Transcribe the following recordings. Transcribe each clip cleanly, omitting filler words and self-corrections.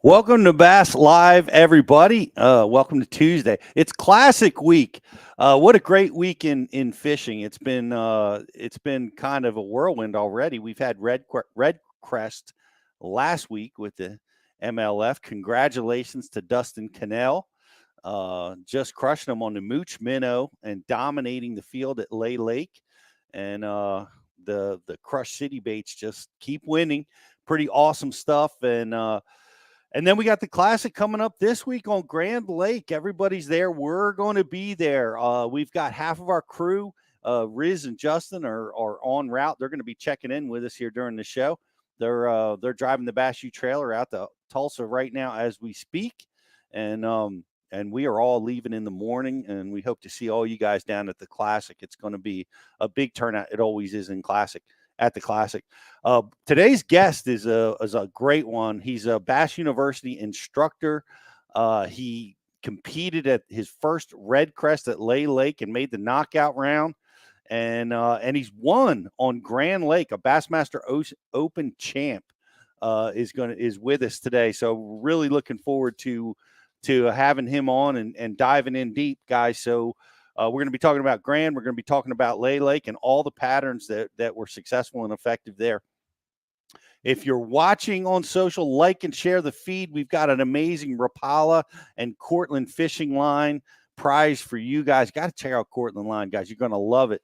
Welcome to Bass Live, everybody. Welcome to Tuesday. It's Classic Week. What a great week in fishing. It's been kind of a whirlwind already. We've had Red Crest last week with the MLF. Congratulations to Dustin Cannell. Just crushing them on the Mooch Minnow and dominating the field at Lay Lake. And the Crush City baits just keep winning. Pretty awesome stuff. And then we got the Classic coming up this week on Grand Lake. Everybody's there. We're going to be there. We've got half of our crew, Riz and Justin, are en route. They're going to be checking in with us here during the show. They're driving the Bass U trailer out to Tulsa right now as we speak, and we are all leaving in the morning. And we hope to see all you guys down at the Classic. It's going to be a big turnout. It always is at the Classic. Today's guest is a great one. He's a Bass University instructor. He competed at his first Red Crest at Lay Lake and made the knockout round. And he's won on Grand Lake. A Bassmaster Open champ is with us today. So really looking forward to having him on and diving in deep, guys. So we're going to be talking about Grand. We're going to be talking about Lay Lake and all the patterns that were successful and effective there. If you're watching on social, like and share the feed. We've got an amazing Rapala and Cortland fishing line prize for you guys. Got to check out Cortland line, guys. You're going to love it.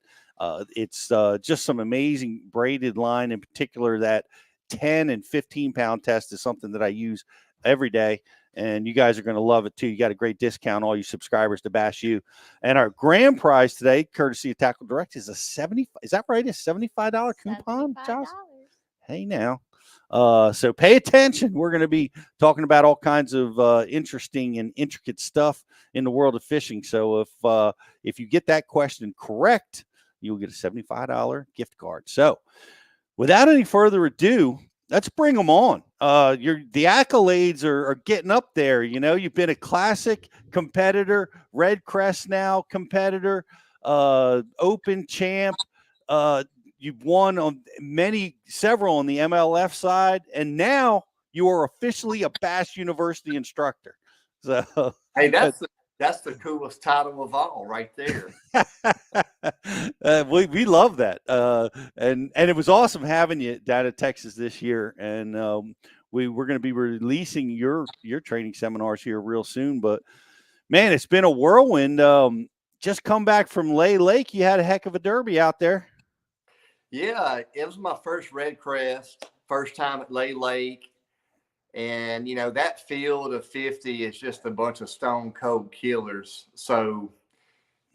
It's just some amazing braided line. In particular, that 10 and 15 pound test is something that I use every day. And you guys are going to love it, too. You got a great discount, all you subscribers to Bass U. And our grand prize today, courtesy of Tackle Direct, is a $70. Is that right? A $75 coupon, Josh? Hey, now. So pay attention. We're going to be talking about all kinds of interesting and intricate stuff in the world of fishing. So if you get that question correct, you'll get a $75 gift card. So without any further ado, let's bring them on. The accolades are getting up there. You know, you've been a Classic competitor, Red Crest now competitor, Open champ. You've won on several on the MLF side, and now you are officially a Bass University instructor. So, hey, that's the coolest title of all, right there. We love that, and it was awesome having you down at Texas this year, and we're going to be releasing your training seminars here real soon. But man, it's been a whirlwind. Just come back from Lay Lake. You had a heck of a derby out there. Yeah, it was my first Red Crest, first time at Lay Lake. And, you know, that field of 50 is just a bunch of stone cold killers. So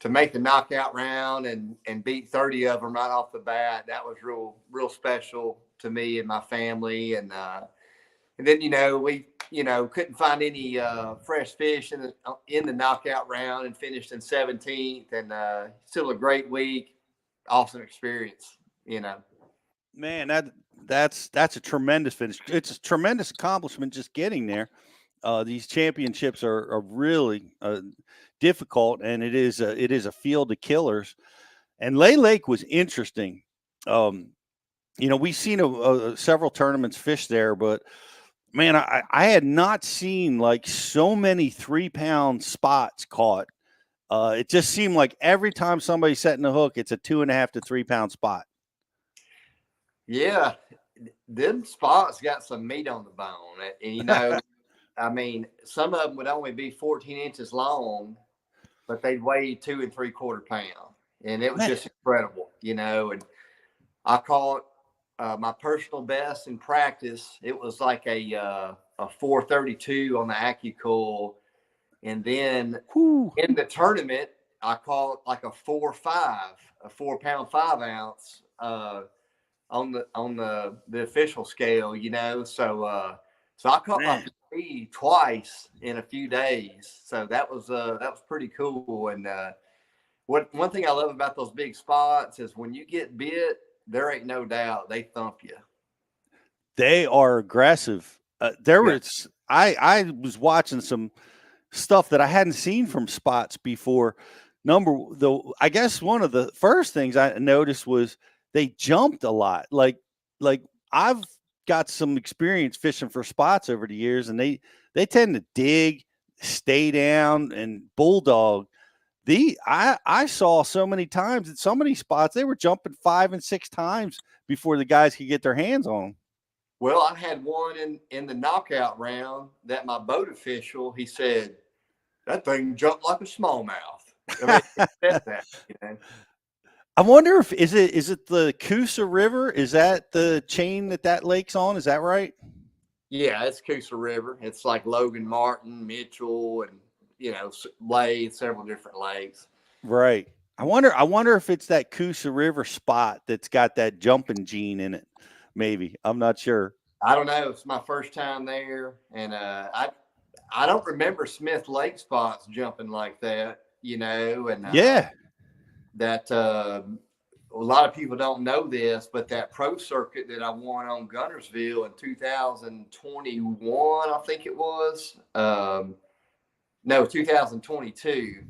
to make the knockout round and beat 30 of them right off the bat, that was real special to me and my family. And then, we, couldn't find any fresh fish in the knockout round and finished in 17th. And still a great week, awesome experience, Man, that's a tremendous finish. It's a tremendous accomplishment just getting there. These championships are really difficult, and it is a field of killers. And Lay Lake was interesting. We've seen several tournaments fish there, but man, I had not seen like so many 3-pound spots caught. It just seemed like every time somebody's setting a hook, it's a 2.5 to 3 pound spot. Yeah, them spots got some meat on the bone. And, I mean, some of them would only be 14 inches long, but they'd weigh 2 3/4 pounds. And it was just incredible, And I caught my personal best in practice. It was like a 432 on the AccuCoil. And then in the tournament, I caught like a 4.5, a 4-pound 5 ounce on the official scale, So I caught my speed twice in a few days. So that was pretty cool. And one thing I love about those big spots is when you get bit, there ain't no doubt they thump you. They are aggressive. I was watching some stuff that I hadn't seen from spots before. I guess one of the first things I noticed was they jumped a lot. Like I've got some experience fishing for spots over the years, and they tend to dig, stay down, and bulldog. I saw so many times at so many spots they were jumping 5 and 6 times before the guys could get their hands on them. Well, I had one in the knockout round that my boat official, he said, that thing jumped like a smallmouth. I mean, he said that, you know. I wonder if is it the Coosa River? Is that the chain that lake's on? Is that right? Yeah, it's Coosa River. It's like Logan Martin, Mitchell, and Lay, several different lakes. Right. I wonder if it's that Coosa River spot that's got that jumping gene in it. Maybe. I'm not sure. I don't know. It's my first time there, and I don't remember Smith Lake spots jumping like that, and Yeah. that a lot of people don't know this, but that pro circuit that I won on Gunnersville in 2021, I think it was, no, 2022.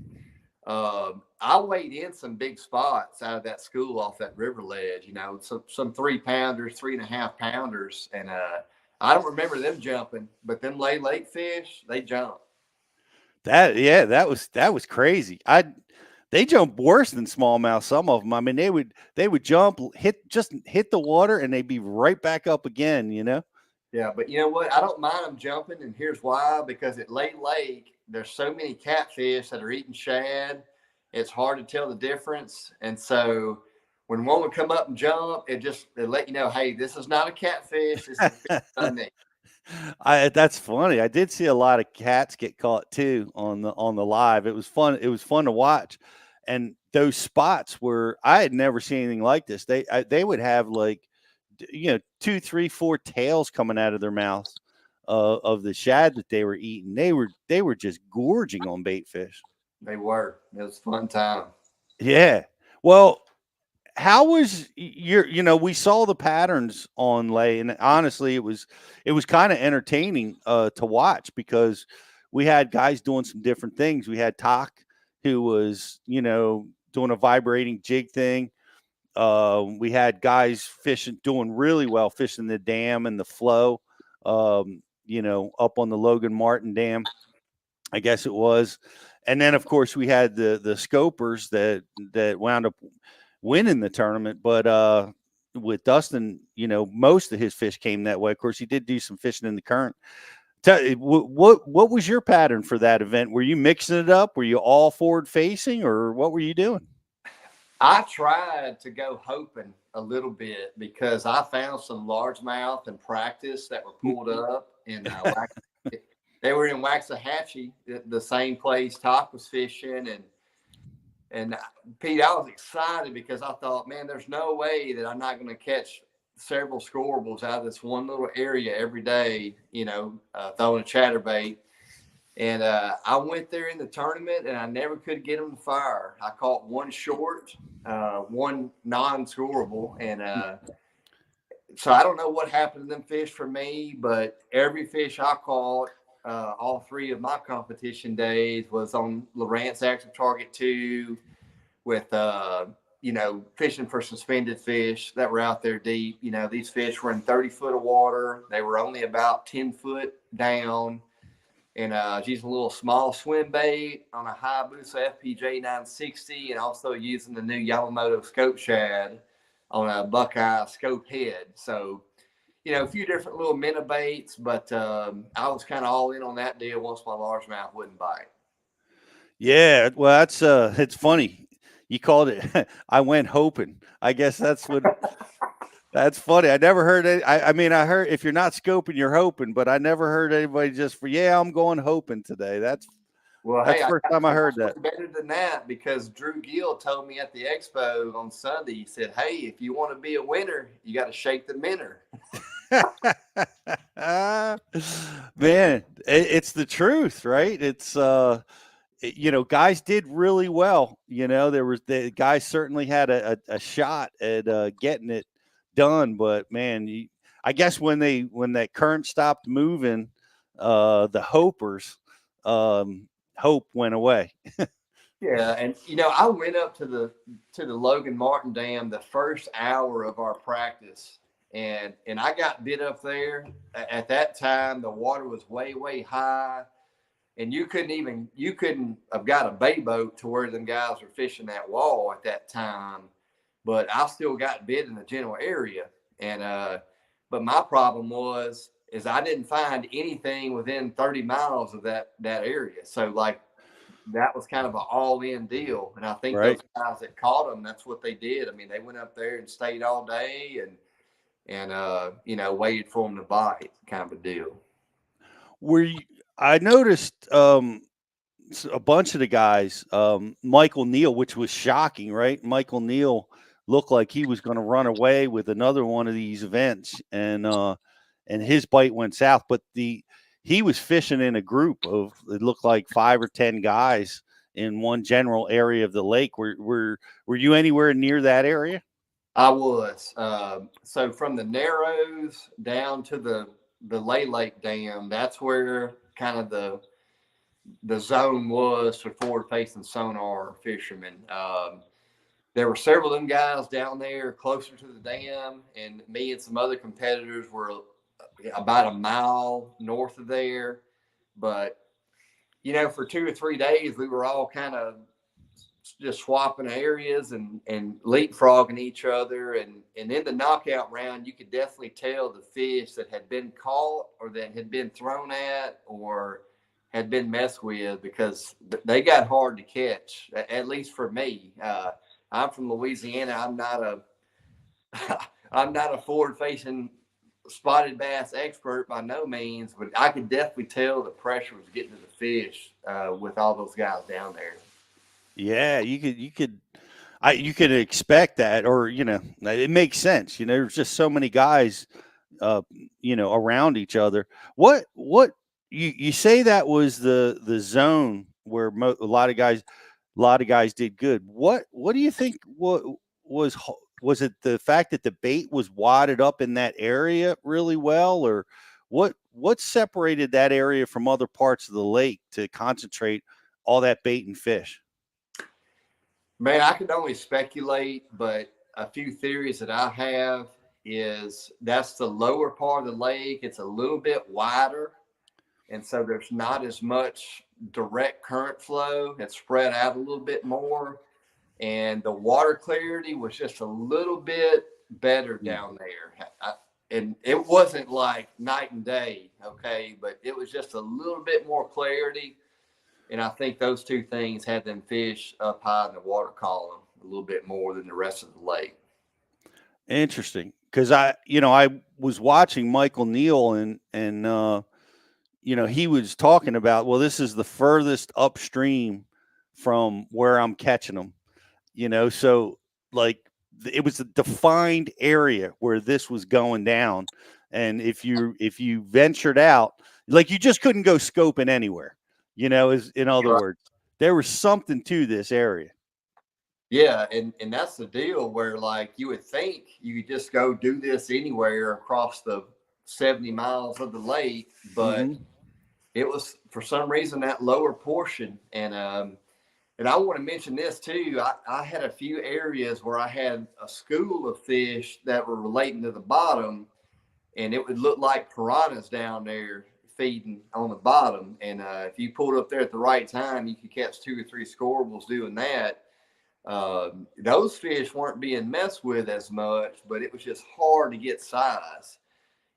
I weighed in some big spots out of that school off that river ledge, some 3-pounders, 3.5-pounders. And I don't remember them jumping, but them lake fish, they jump. That was crazy. They jump worse than smallmouth. Some of them. I mean, they would jump, hit the water, and they'd be right back up again. Yeah, but you know what? I don't mind them jumping, and here's why: because at Lake, there's so many catfish that are eating shad. It's hard to tell the difference, and so when one would come up and jump, it let you know, hey, this is not a catfish. This is a fish I need. That's funny. I did see a lot of cats get caught too on the live. It was fun. It was fun to watch, and those spots were I had never seen anything like this. They would have like 2, 3, 4 tails coming out of their mouths of the shad that they were eating. They were just gorging on bait fish. They were. It was a fun time. Yeah. Well, how was we saw the patterns on lay, and honestly it was kind of entertaining to watch because we had guys doing some different things. We had Talk, who was doing a vibrating jig thing. We had guys doing really well fishing the dam and the flow, up on the Logan Martin Dam, I guess it was. And then of course we had the scopers that wound up winning the tournament. But with Dustin, most of his fish came that way. Of course, he did do some fishing in the current. What was your pattern for that event? Were you mixing it up? Were you all forward facing, or what were you doing? I tried to go hoping a little bit because I found some largemouth in practice that were pulled up in they were in Waxahachie, the same place Talk was fishing, and Pete, I was excited because I thought, man, there's no way that I'm not going to catch several scorables out of this one little area every day, throwing a chatterbait. And I went there in the tournament, and I never could get them to fire. I caught one short, one non-scoreable, and so I don't know what happened to them fish for me, but every fish I caught, all 3 of my competition days, was on Lowrance Active Target 2 with, fishing for suspended fish that were out there deep. These fish were in 30 foot of water. They were only about 10 foot down. And using a little small swim bait on a Hayabusa FPJ 960, and also using the new Yamamoto scope shad on a Buckeye scope head. So, a few different little minnow baits, but I was kind of all in on that deal once my largemouth wouldn't bite. Yeah, well, that's it's funny. You called it. I went hoping. I guess that's what. That's funny. I never heard it. I mean, I heard if you're not scoping, you're hoping, but I never heard anybody just I'm going hoping today. That's the first time I heard that. Better than that, because Drew Gill told me at the expo on Sunday, he said, hey, if you want to be a winner, you got to shake the minnow. Man, it's the truth, right? It's guys did really well. The guys certainly had a shot at getting it done, but man, I guess when that current stopped moving, the hopers hope went away. Yeah, and I went up to the Logan Martin Dam the first hour of our practice, and I got bit up there. At that time, the water was way high, and you couldn't have got a bay boat to where them guys were fishing that wall at that time. But I still got bit in the general area, and but my problem is I didn't find anything within 30 miles of that area. So like that was kind of an all-in deal, and I think Right. those guys that caught them, that's what they did. I mean, they went up there and stayed all day, and waited for them to bite, kind of a deal. Were you, I noticed a bunch of the guys, Michael Neal, which was shocking, right? Michael Neal looked like he was going to run away with another one of these events, and his bite went south. But he was fishing in a group of, it looked like 5 or 10 guys in one general area of the lake. Were you anywhere near that area? I was. So from the Narrows down to the Lake Dam, that's where kind of the zone was for forward-facing sonar fishermen. There were several of them guys down there closer to the dam, and me and some other competitors were about a mile north of there. But for 2 or 3 days, we were all kind of just swapping areas and leapfrogging each other. And in the knockout round, you could definitely tell the fish that had been caught or that had been thrown at or had been messed with, because they got hard to catch, at least for me. I'm from Louisiana. I'm not a forward-facing spotted bass expert by no means, but I could definitely tell the pressure was getting to the fish with all those guys down there. Yeah, you could expect that, or it makes sense. There's just so many guys, uh, around each other. What you say that was the zone where a lot of guys did good. What do you think? Was it the fact that the bait was wadded up in that area really well, or what separated that area from other parts of the lake to concentrate all that bait and fish? Man, I could only speculate, but a few theories that I have is that's the lower part of the lake. It's a little bit wider, and so there's not as much direct current flow. It's spread out a little bit more, and the water clarity was just a little bit better down there. And it wasn't like night and day, okay, but it was just a little bit more clarity. And I think those two things had them fish up high in the water column a little bit more than the rest of the lake. Interesting, because I was watching Michael Neal, and he was talking about, well, this is the furthest upstream from where I'm catching them. So like it was a defined area where this was going down, and if you ventured out, like, you just couldn't go scoping anywhere. Is in other Right. words, there was something to this area. Yeah, and that's the deal where like you would think you could just go do this anywhere across the 70 miles of the lake, but Hmm. it was for some reason that lower portion. And I want to mention this too. I had a few areas where I had a school of fish that were relating to the bottom, and it would look like piranhas down there feeding on the bottom. And if you pulled up there at the right time, you could catch 2 or 3 scorables doing that. Those fish weren't being messed with as much, but it was just hard to get size.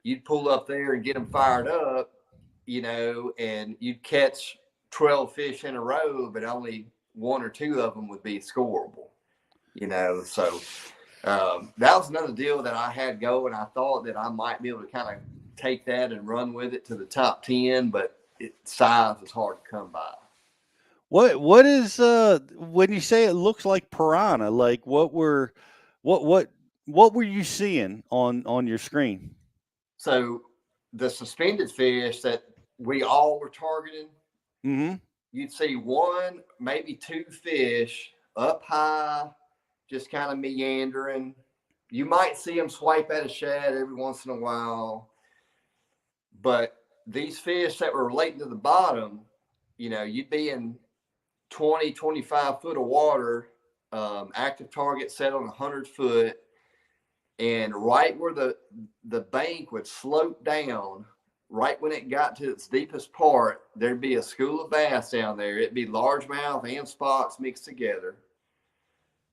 You'd pull up there and get them fired up, and you'd catch 12 fish in a row, but only 1 or 2 of them would be scoreable, So that was another deal that I had going. I thought that I might be able to kind of take that and run with it to the top 10, but size is hard to come by. What is when you say it looks like piranha? Like, what what what were you seeing on your screen? So the suspended fish that we all were targeting, Hmm. you'd see 1, maybe 2 fish up high, just kind of meandering. You might see them swipe at a shad every once in a while, but these fish that were relating to the bottom, you'd be in 20, 25 foot of water, active target set on 100 foot. And right where the bank would slope down, right when it got to its deepest part, there'd be a school of bass down there. It'd be largemouth and spots mixed together.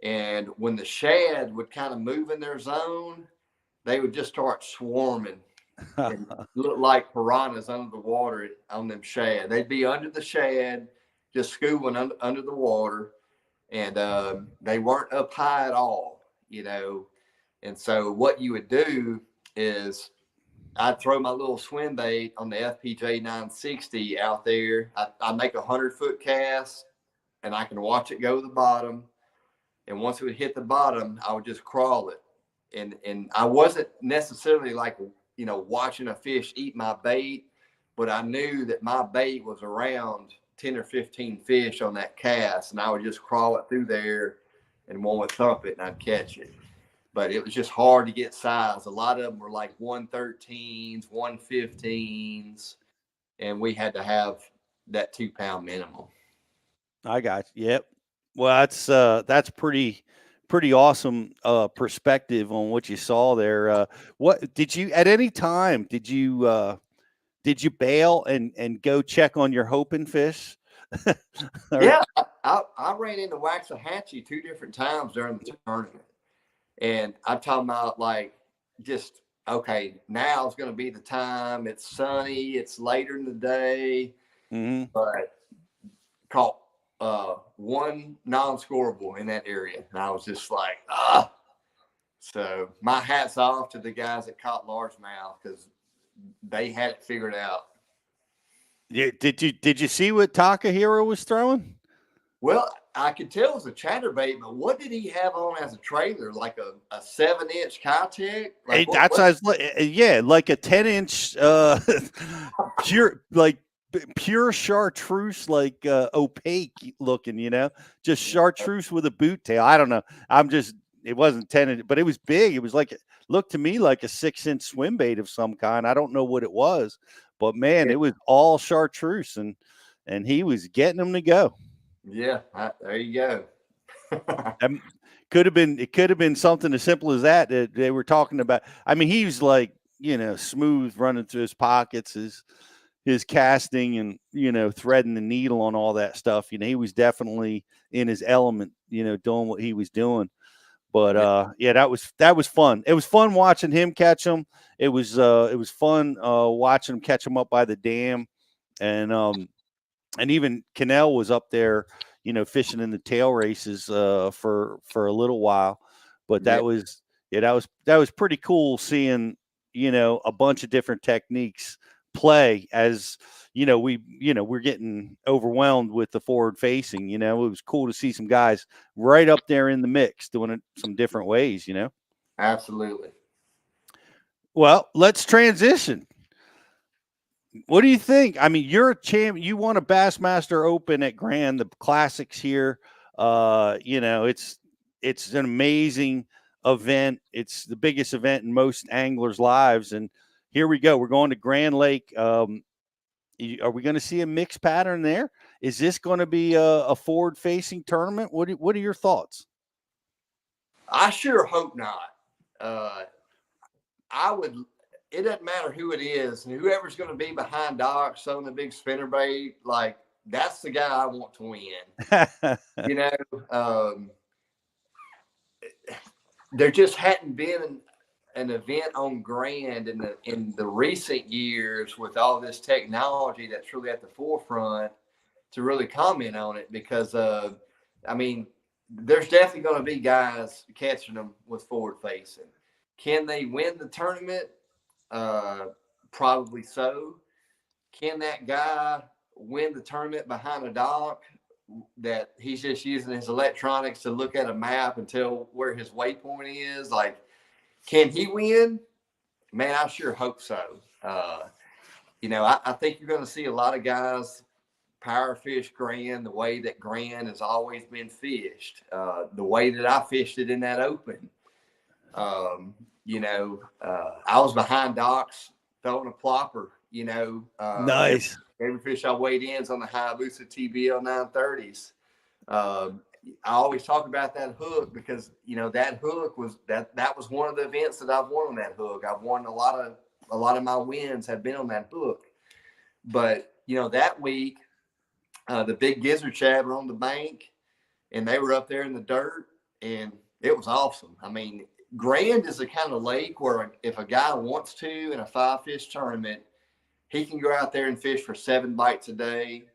And when the shad would kind of move in their zone, they would just start swarming and look like piranhas under the water on them shad. They'd be under the shad, just schooling under the water, and they weren't up high at all, you know. And so what you would do is I'd throw my little swim bait on the FPJ 960 out there. I make a 100-foot cast, and I can watch it go to the bottom. And once it would hit the bottom, I would just crawl it. And I wasn't necessarily like, you know, watching a fish eat my bait, but I knew that my bait was around 10 or 15 fish on that cast, and I would just crawl it through there, and one would thump it, and I'd catch it. But it was just hard to get size. A lot of them were like 113s, 115s, and we had to have that 2-pound minimum. I got you. Yep. Well, that's pretty awesome perspective on what you saw there. What did you at any time did you bail and go check on your hoping fish? Yeah, I ran into Waxahachie 2 different times during the tournament, and I'm talking about like just okay, now's going to be the time. It's sunny. It's later in the day, but caught one non-scoreable in that area, and I was just like, ah. So my hat's off to the guys that caught largemouth because they had it figured out. Yeah, did you see what Takahiro was throwing? Well, I could tell it was a chatterbait, but what did he have on as a trailer? Like a 7-inch Kitech? Like that's what I was yeah, like a 10-inch pure pure chartreuse, like opaque looking, you know, just chartreuse with a boot tail. I don't know. It wasn't 10, but it was big. It was like, looked to me like a 6-inch swim bait of some kind. I don't know what it was, but man, it was all chartreuse, and he was getting them to go. Yeah, there you go. It could have been something as simple as that they were talking about. I mean, he was like, you know, smooth running through his pockets, his casting, and, you know, threading the needle on all that stuff. You know, he was definitely in his element, you know, doing what he was doing. But yeah, that was fun. It was fun watching him catch them. It was fun watching him catch them up by the dam, and even Cannell was up there, you know, fishing in the tail races for a little while. But that was pretty cool seeing, you know, a bunch of different techniques play as, you know, we're getting overwhelmed with the forward facing. You know, it was cool to see some guys right up there in the mix doing it some different ways, you know. Absolutely. Well, let's transition. What do you think? I mean, you're a champ. You won a Bassmaster Open at Grand, the classics here. You know, it's an amazing event. It's the biggest event in most anglers' lives, and here we go. We're going to Grand Lake. Are we going to see a mixed pattern there? Is this going to be a forward-facing tournament? What are your thoughts? I sure hope not. It doesn't matter who it is, and whoever's going to be behind docks on the big spinnerbait, like that's the guy I want to win. You know, there just hadn't been an event on Grand in the recent years with all this technology that's really at the forefront to really comment on it, because I mean, there's definitely going to be guys catching them with forward facing. Can they win the tournament? Probably so. Can that guy win the tournament behind a dock that he's just using his electronics to look at a map and tell where his waypoint is? Like, can he win? Man, I sure hope so. You know, I think you're going to see a lot of guys power fish Grand the way that Grand has always been fished, the way that I fished it in that Open. You know, I was behind docks throwing a plopper, you know. Nice. Every fish I weighed in is on the Hayabusa TBL 930s. I always talk about that hook because that hook that was one of the events that I've won on that hook. I've won a lot of my wins have been on that hook. But that week, the big gizzard shad were on the bank, and they were up there in the dirt, and it was awesome. I mean, Grand is the kind of lake where if a guy wants to in a 5-fish tournament, he can go out there and fish for 7 bites a day,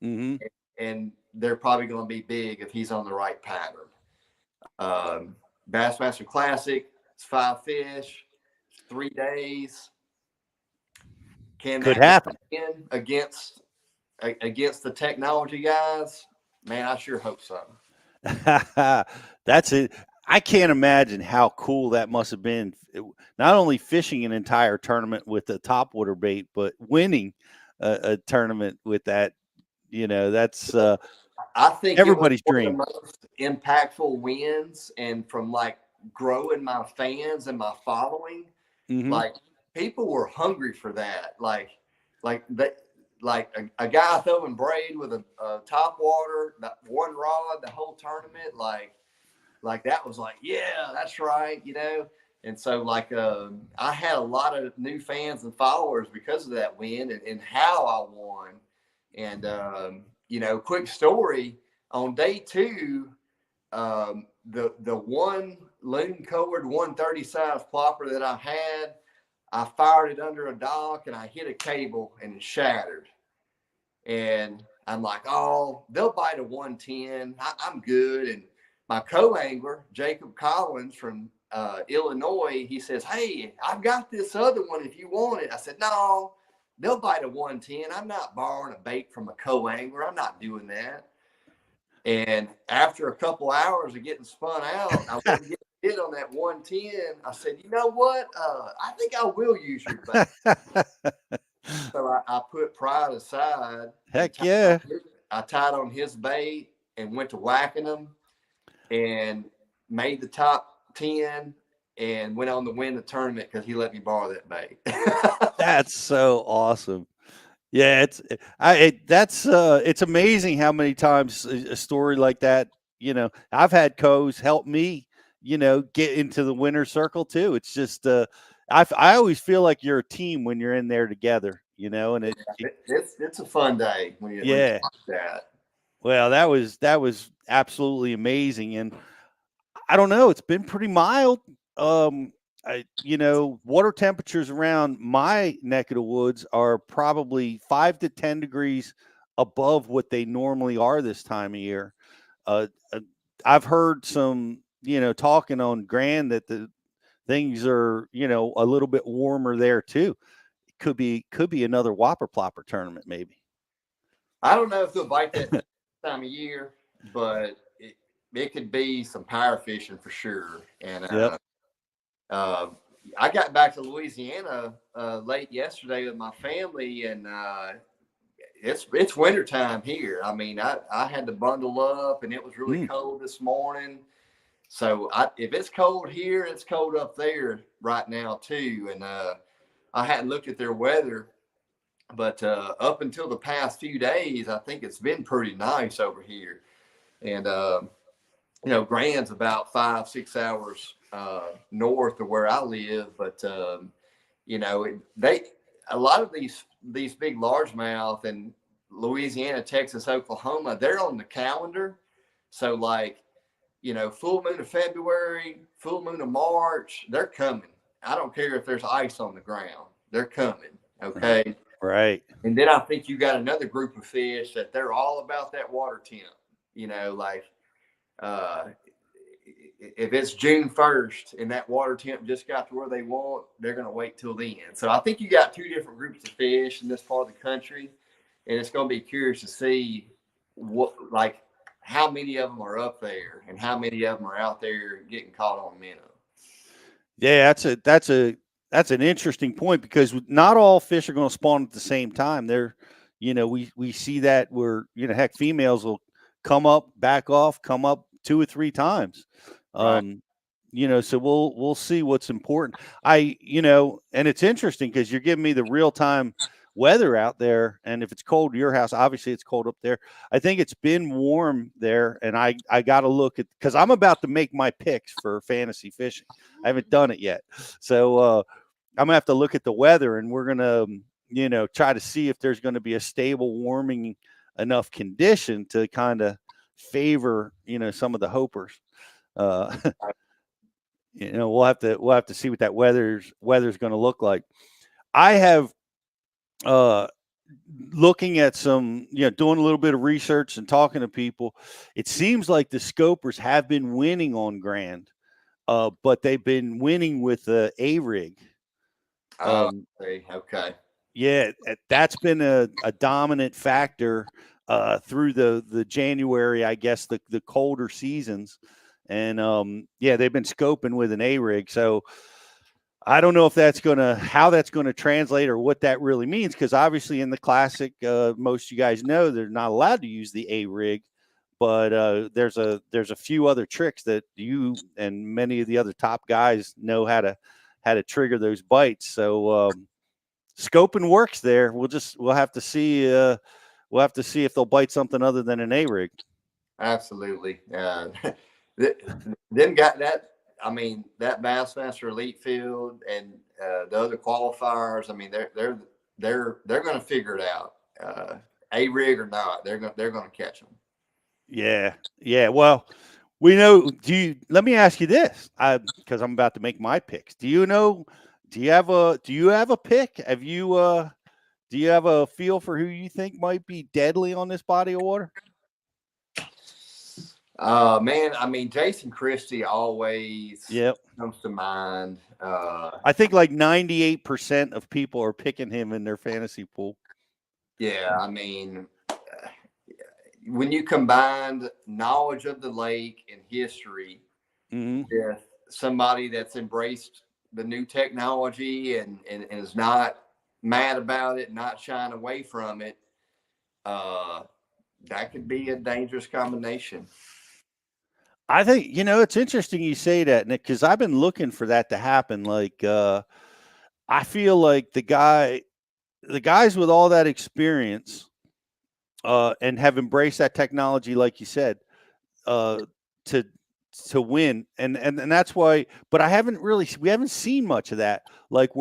and they're probably going to be big if he's on the right pattern. Bassmaster Classic, it's 5 fish, 3 days. Can Could that happen against the technology guys? Man, I sure hope so. That's it. I can't imagine how cool that must have been. Not only fishing an entire tournament with a topwater bait, but winning a tournament with that. That's I think everybody's it was dream. one of the most impactful wins, and from like growing my fans and my following, like people were hungry for that. Like a guy throwing braid with a top water, that one rod, the whole tournament, like that was like, yeah, that's right, And so I had a lot of new fans and followers because of that win and how I won. And quick story, on day 2, the one loon colored 130 size plopper that I had, I fired it under a dock and I hit a cable and it shattered. And I'm like, oh, they'll bite a 110. I'm good. And my co-angler, Jacob Collins from Illinois, he says, hey, I've got this other one if you want it. I said, no, they'll bite a 110. I'm not borrowing a bait from a co-angler. I'm not doing that. And after a couple hours of getting spun out, I went to get hit on that 110. I said, you know what? I think I will use your bait. So I put pride aside. Heck yeah. I tied on his bait and went to whacking him and made the top 10 and went on to win the tournament because he let me borrow that bait. That's so awesome. Yeah, it's amazing how many times a story like that, I've had co's help me, get into the winner's circle too. It's just I always feel like you're a team when you're in there together, and it's a fun day when you like that. Well, that was absolutely amazing, and I don't know, it's been pretty mild. Water temperatures around my neck of the woods are probably 5 to 10 degrees above what they normally are this time of year. Uh, uh, I've heard some, talking on Grand that the things are, a little bit warmer there too. It could be another Whopper Plopper tournament, maybe. I don't know if they'll bite that time of year, but it could be some power fishing for sure. And I got back to Louisiana late yesterday with my family, and it's wintertime here. I mean, I had to bundle up, and it was really cold this morning. So if it's cold here, it's cold up there right now too. And I hadn't looked at their weather, but up until the past few days, I think it's been pretty nice over here. And Grand's about 5-6 hours north of where I live, but a lot of these big largemouth in Louisiana, Texas, Oklahoma, they're on the calendar. So full moon of February, full moon of March, they're coming. I don't care if there's ice on the ground, they're coming. Okay. Right. And then I think you got another group of fish that they're all about that water temp. If it's June 1st and that water temp just got to where they want, they're going to wait till then. So I think you got 2 different groups of fish in this part of the country, and it's going to be curious to see how many of them are up there and how many of them are out there getting caught on minnow. Yeah, that's an interesting point because not all fish are going to spawn at the same time. We see that where heck, females will come up, back off, come up 2 or 3 times. Right. So we'll see what's important. And it's interesting because you're giving me the real time weather out there. And if it's cold to your house, obviously it's cold up there. I think it's been warm there, and I got to look at, because I'm about to make my picks for fantasy fishing. I haven't done it yet, so I'm gonna have to look at the weather, and we're gonna try to see if there's going to be a stable, warming enough condition to kind of favor some of the hopers. Uh, we'll have to see what that weather's going to look like. I have looking at some, doing a little bit of research and talking to people. It seems like the scopers have been winning on Grand, but they've been winning with the A rig. Okay. Yeah, that's been a dominant factor through the January, I guess, the colder seasons. And they've been scoping with an A rig. So I don't know if how that's gonna translate or what that really means, because obviously in the Classic, most of you guys know they're not allowed to use the A rig, but there's a few other tricks that you and many of the other top guys know how to trigger those bites. So scoping works there. We'll have to see. We'll have to see if they'll bite something other than an A rig. Absolutely. Then got that. I mean, that Bassmaster Elite field and the other qualifiers. I mean, they're going to figure it out. A rig or not, they're going to catch them. Yeah. Well, we know. Let me ask you this, because I'm about to make my picks. Do you know? Do you have a pick? Do you have a feel for who you think might be deadly on this body of water? Man, I mean, Jason Christie always comes to mind. I think like 98% of people are picking him in their fantasy pool. Yeah, I mean, when you combine knowledge of the lake and history with somebody that's embraced the new technology and is not mad about it, not shying away from it, that could be a dangerous combination. I think, it's interesting you say that, Nick, because I've been looking for that to happen. Like, I feel like the guys with all that experience and have embraced that technology, like you said, to win, and that's why. But we haven't seen much of that, like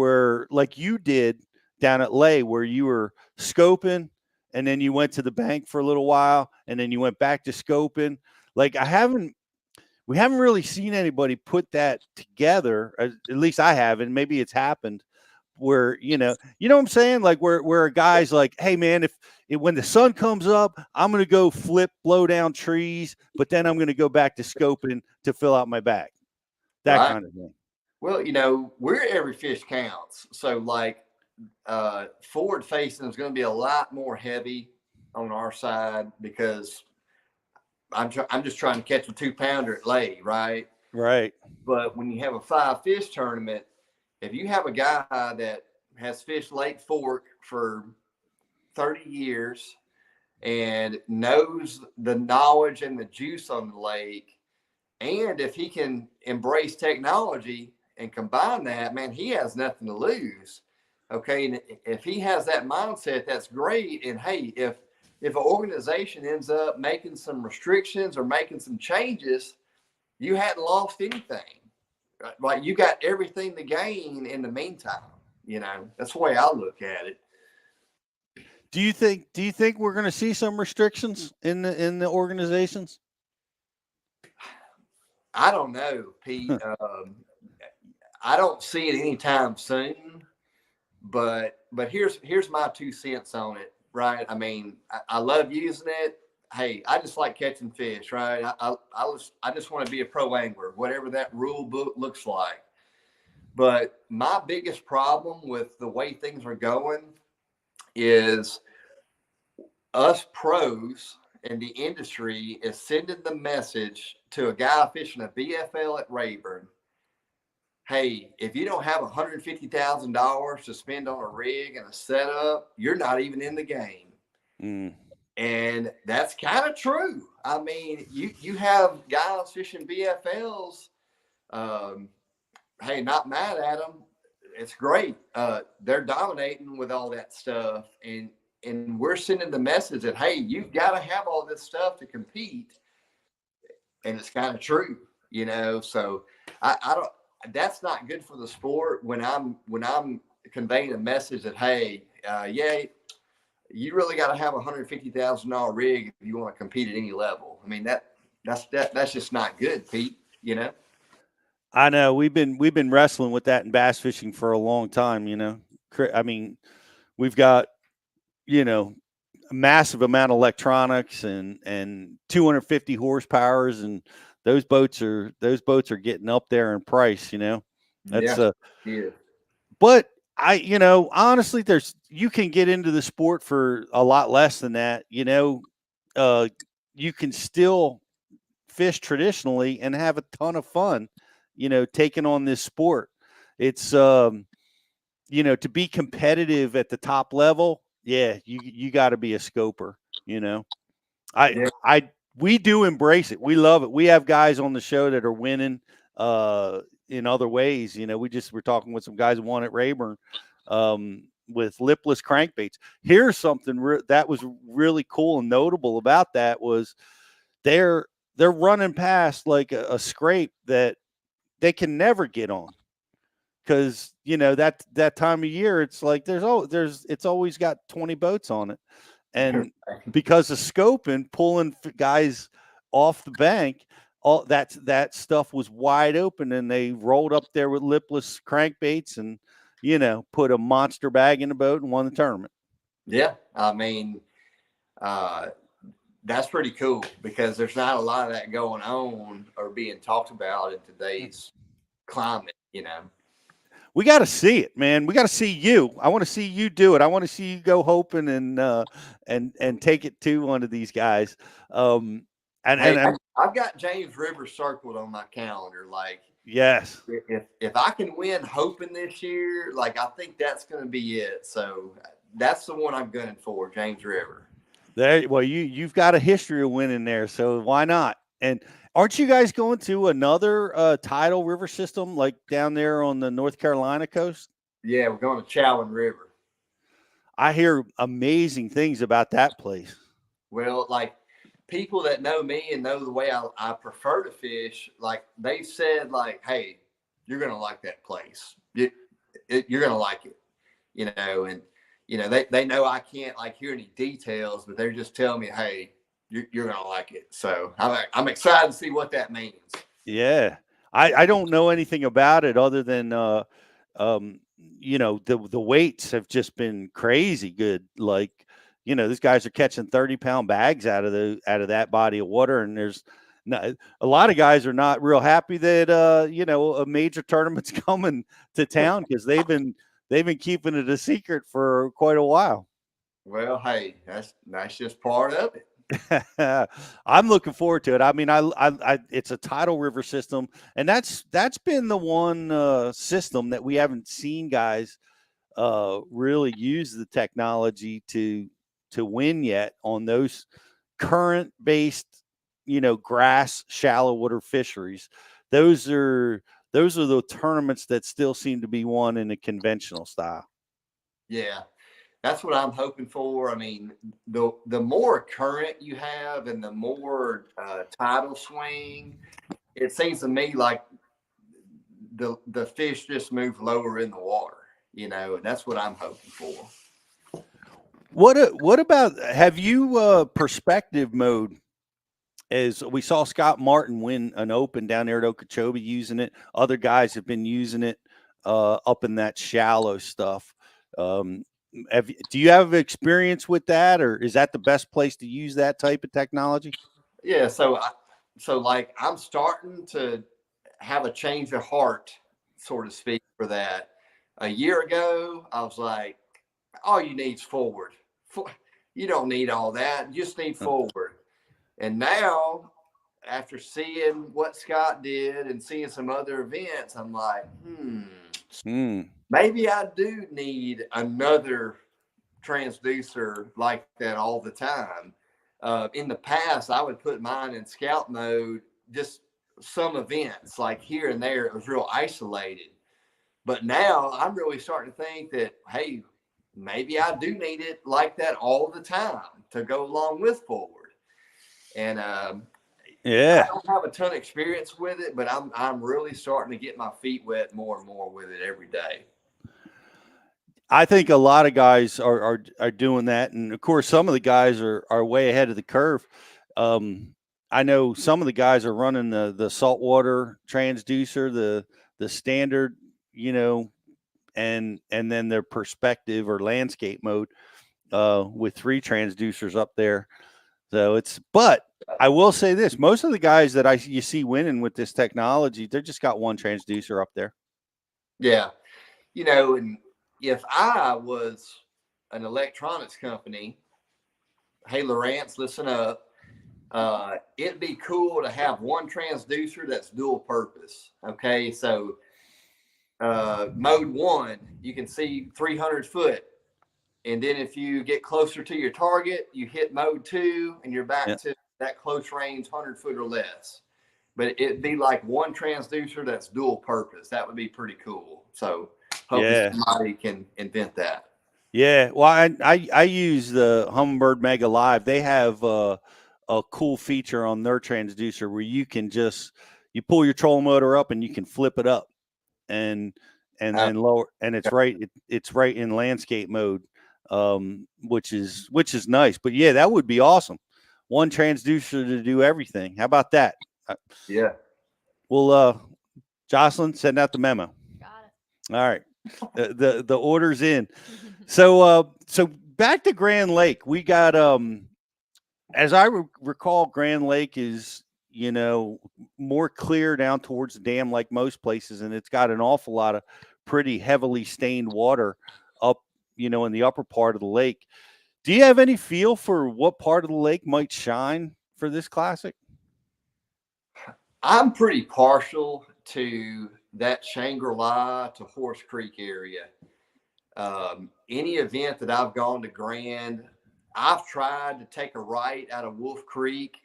you did down at Lay, where you were scoping, and then you went to the bank for a little while, and then you went back to scoping. Like we haven't really seen anybody put that together. At least I haven't. Maybe it's happened where what I'm saying, like where a guy's like, hey man, if when the sun comes up, I'm gonna go blow down trees, but then I'm gonna go back to scoping to fill out my bag. That kind of thing. Well, where every fish counts. So like forward facing is going to be a lot more heavy on our side because I'm just trying to catch a 2-pounder at Lay, right? Right. But when you have a 5-fish tournament, if you have a guy that has fished Lake Fork for 30 years and knows the knowledge and the juice on the lake, and if he can embrace technology and combine that, man, he has nothing to lose. Okay. And if he has that mindset, that's great. And hey, if an organization ends up making some restrictions or making some changes, you hadn't lost anything. Like you got everything to gain in the meantime. That's the way I look at it. Do you think we're going to see some restrictions in the organizations? I don't know, Pete. I don't see it anytime soon. But here's my 2 cents on it. Right? I mean, I love using it. Hey, I just like catching fish, right? I just want to be a pro angler, whatever that rule book looks like. But my biggest problem with the way things are going is us pros in the industry is sending the message to a guy fishing a BFL at Rayburn. Hey, if you don't have $150,000 to spend on a rig and a setup, you're not even in the game. And that's kind of true. I mean, you have guys fishing BFLs. Hey, not mad at them. it's great. They're dominating with all that stuff, and we're sending the message that, hey, you've got to have all this stuff to compete, and it's kind of true, So I don't. That's not good for the sport when I'm conveying a message that, hey, yeah, you really got to have $150,000 rig if you want to compete at any level. I mean that's just not good, Pete. I know we've been wrestling with that in bass fishing for a long time. I mean, we've got a massive amount of electronics and 250 horsepowers, and those boats are getting up there in price. That's Yeah, yeah, but honestly, you can get into the sport for a lot less than that. You can still fish traditionally and have a ton of fun, taking on this sport. It's to be competitive at the top level, yeah, you got to be a scoper, you know. I yeah, I we do embrace it. We love it. We have guys on the show that are winning in other ways. We're talking with some guys who won at Rayburn with lipless crankbaits. Here's something that was really cool and notable about that was they're running past like a scrape that they can never get on because that time of year it's like it's always got 20 boats on it, and because of scoping pulling guys off the bank, all that stuff was wide open, and they rolled up there with lipless crankbaits and put a monster bag in the boat and won the tournament. yeah. I mean, uh, that's pretty cool because there's not a lot of that going on or being talked about in today's climate. We got to see it, man. We got to see you. I want to see you do it. I want to see you go hoping and take it to one of these guys. And Hey, and I'm I've got James River circled on my calendar. Like, yes. if I can win Hoping this year, like I think that's going to be it. So that's the one I'm gunning for, James River. There, well, you've got a history of winning there, so why not? And aren't you guys going to another tidal river system like down there on the North Carolina coast? Yeah, we're going to Chowan River. I hear amazing things about that place. Well, like people that know me and know the way I prefer to fish, like they said, like, hey, you're going to like that place. You're going to like it, and they know I can't like hear any details, but they're just telling me, hey, you're gonna like it. So I'm excited to see what that means. Yeah, I don't know anything about it other than um, the weights have just been crazy good. Like these guys are catching 30-pound bags out of that body of water, and there's not, a lot of guys are not real happy that a major tournament's coming to town because they've been keeping it a secret for quite a while. Well, hey, that's just part of it. I'm looking forward to it. I mean, it's a tidal river system, and that's been the one system that we haven't seen guys really use the technology to win yet on those current based, grass shallow water fisheries. Those are those are the tournaments that still seem to be won in a conventional style. Yeah, that's what I'm hoping for. I mean, the more current you have and the more tidal swing, it seems to me like the fish just move lower in the water. And that's what I'm hoping for. What about have you perspective mode? As we saw Scott Martin win an open down there at Okeechobee using it. Other guys have been using it up in that shallow stuff. Um, do you have experience with that, or is that the best place to use that type of technology? Yeah, so like I'm starting to have a change of heart, so to speak, for that. A year ago, I was like, all you need is forward. You don't need all that. You just need forward. And now, after seeing what Scott did and seeing some other events, I'm like, maybe I do need another transducer like that all the time. In the past, I would put mine in scout mode, just some events like here and there. It was real isolated. But now I'm really starting to think that, hey, maybe I do need it like that all the time to go along with forward. And I Yeah. don't have a ton of experience with it, but I'm really starting to get my feet wet more and more with it every day. I think a lot of guys are doing that, and of course, some of the guys are way ahead of the curve. I know some of the guys are running the saltwater transducer, the standard, and then their perspective or landscape mode with 3 transducers up there. So but I will say this: most of the guys that you see winning with this technology, they just got 1 transducer up there. Yeah, and if I was an electronics company, hey, Lawrence, listen up. It'd be cool to have 1 transducer that's dual purpose. Okay, so mode 1, you can see 300 foot. And then if you get closer to your target, you hit mode 2 and you're back Yeah. to that close range, 100 foot or less. But it'd be like 1 transducer that's dual purpose. That would be pretty cool. So hopefully Yeah. somebody can invent that. Yeah, well, I use the Humminbird Mega Live. They have a cool feature on their transducer where you pull your trolling motor up and you can flip it up and then lower, and it's right in landscape mode, which is nice. But yeah, that would be awesome. 1 transducer to do everything. How about that? Yeah. Well, Jocelyn, send out the memo. Got All right. The order's in. So back to Grand Lake. We got as I recall, Grand Lake is more clear down towards the dam like most places, and it's got an awful lot of pretty heavily stained water up in the upper part of the lake. Do you have any feel for what part of the lake might shine for this classic? I'm pretty partial to that Shangri-La to Horse Creek area. Any event that I've gone to Grand, I've tried to take a right out of Wolf Creek,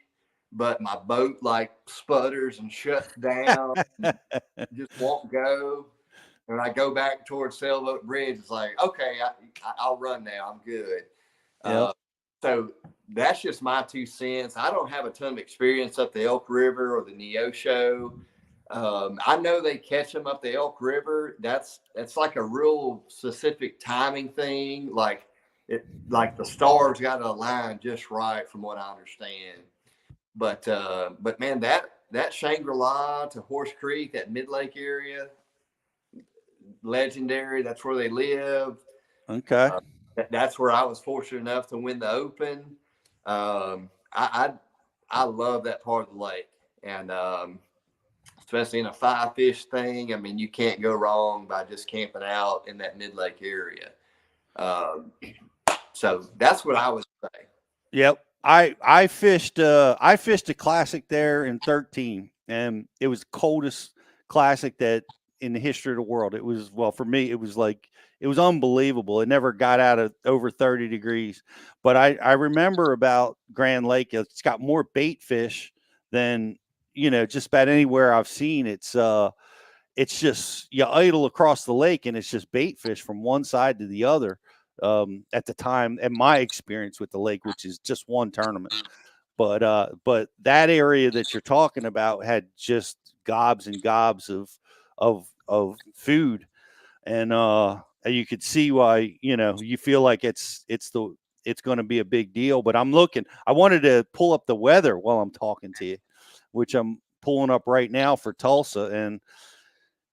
but my boat like sputters and shuts down, and just won't go. And when I go back towards Sailboat Bridge, it's like, okay, I'll run now. I'm good. Yep. So that's just my 2 cents. I don't have a ton of experience up the Elk River or the Neosho. I know they catch them up the Elk River. That's like a real specific timing thing. Like the stars got to align just right, from what I understand. But man, that Shangri-La to Horse Creek, that Mid Lake area, legendary. That's where they live. Okay. That's where I was fortunate enough to win the Open. I love that part of the lake, and especially in a 5-fish thing. I mean, you can't go wrong by just camping out in that Mid Lake area. So that's what I would say. Yep. I fished a classic there in 13, and it was the coldest classic that in the history of the world. It was, well, for me, it was unbelievable. It never got out of over 30 degrees. But I remember about Grand Lake, it's got more bait fish than just about anywhere I've seen. It's just you idle across the lake and it's just bait fish from one side to the other. At the time, and my experience with the lake, which is just 1 tournament, but that area that you're talking about had just gobs and gobs of food, and you could see why you feel like it's going to be a big deal. But I wanted to pull up the weather while I'm talking to you, which I'm pulling up right now for Tulsa,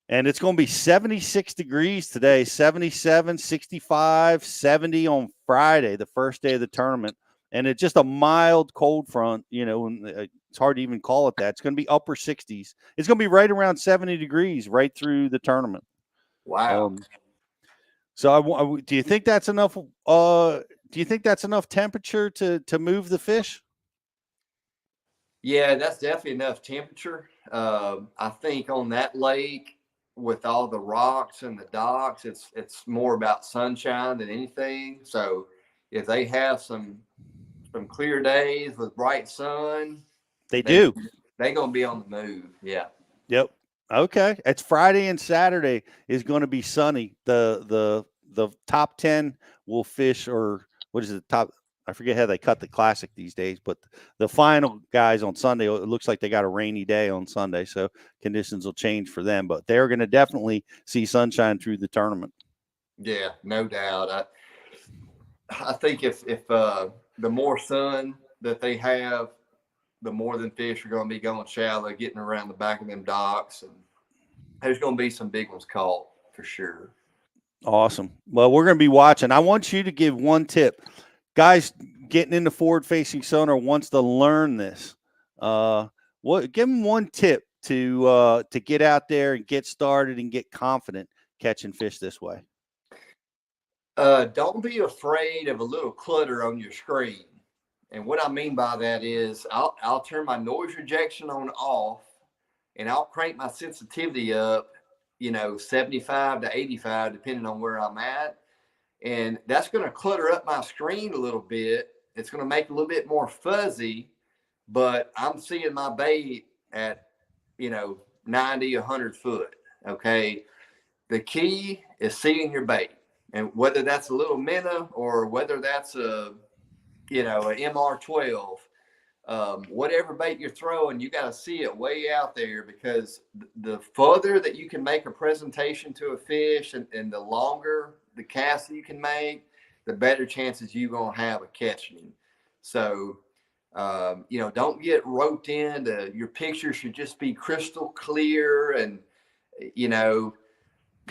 and it's going to be 76 degrees today, 77, 65, 70 on Friday, the first day of the tournament. And it's just a mild cold front, it's hard to even call it that. It's going to be upper 60s. It's going to be right around 70 degrees right through the tournament. Wow. So do you think that's enough? Do you think that's enough temperature to move the fish? Yeah, that's definitely enough temperature. I think on that lake, with all the rocks and the docks, it's more about sunshine than anything. So if they have some clear days with bright sun, They do. They're gonna be on the move. Yeah. Yep. Okay, it's Friday and Saturday is going to be sunny. The top 10 will fish, or what is it? Top, I forget how they cut the classic these days, but the final guys on Sunday, it looks like they got a rainy day on Sunday, so conditions will change for them. But they're going to definitely see sunshine through the tournament. Yeah, no doubt. I think if the more sun that they have, the more than fish are going to be going shallow, getting around the back of them docks, and there's going to be some big ones caught for sure. Awesome. Well, we're going to be watching. I want you to give one tip. Guys getting into forward-facing sonar wants to learn this. Give them one tip to get out there and get started and get confident catching fish this way. Don't be afraid of a little clutter on your screen. And what I mean by that is I'll turn my noise rejection on off, and I'll crank my sensitivity up, 75 to 85, depending on where I'm at. And that's going to clutter up my screen a little bit. It's going to make it a little bit more fuzzy, but I'm seeing my bait at, 90, 100 foot. Okay. The key is seeing your bait. And whether that's a little minnow or whether that's a MR12, whatever bait you're throwing, you got to see it way out there, because the further that you can make a presentation to a fish and the longer the cast you can make, the better chances you're going to have of catching him. So, don't get roped into your picture should just be crystal clear, and,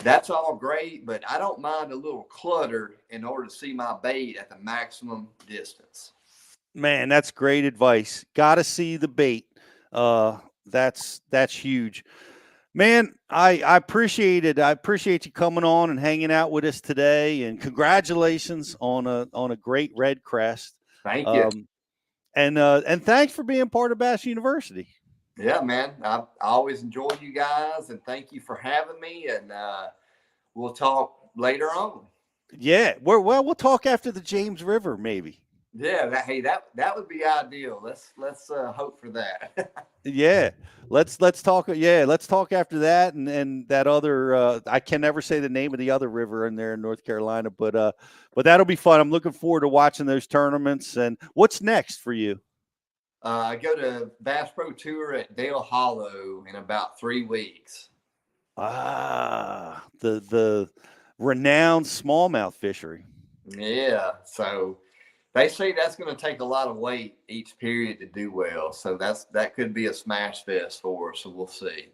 that's all great, but I don't mind a little clutter in order to see my bait at the maximum distance. Man, that's great advice. Got to see the bait. That's huge. Man, I appreciate it. I appreciate you coming on and hanging out with us today, and congratulations on a great red crest. Thank you. And thanks for being part of Bass University. Yeah, man. I always enjoy you guys, and thank you for having me. And we'll talk later on. Yeah, we'll talk after the James River, maybe. Yeah, that would be ideal. Let's hope for that. Yeah, let's talk. Yeah, let's talk after that, and that other. I can never say the name of the other river in there in North Carolina, but that'll be fun. I'm looking forward to watching those tournaments. And what's next for you? I go to Bass Pro Tour at Dale Hollow in about 3 weeks. Ah, the renowned smallmouth fishery. Yeah, so they say that's going to take a lot of weight each period to do well. So that could be a smash fest for us. So we'll see.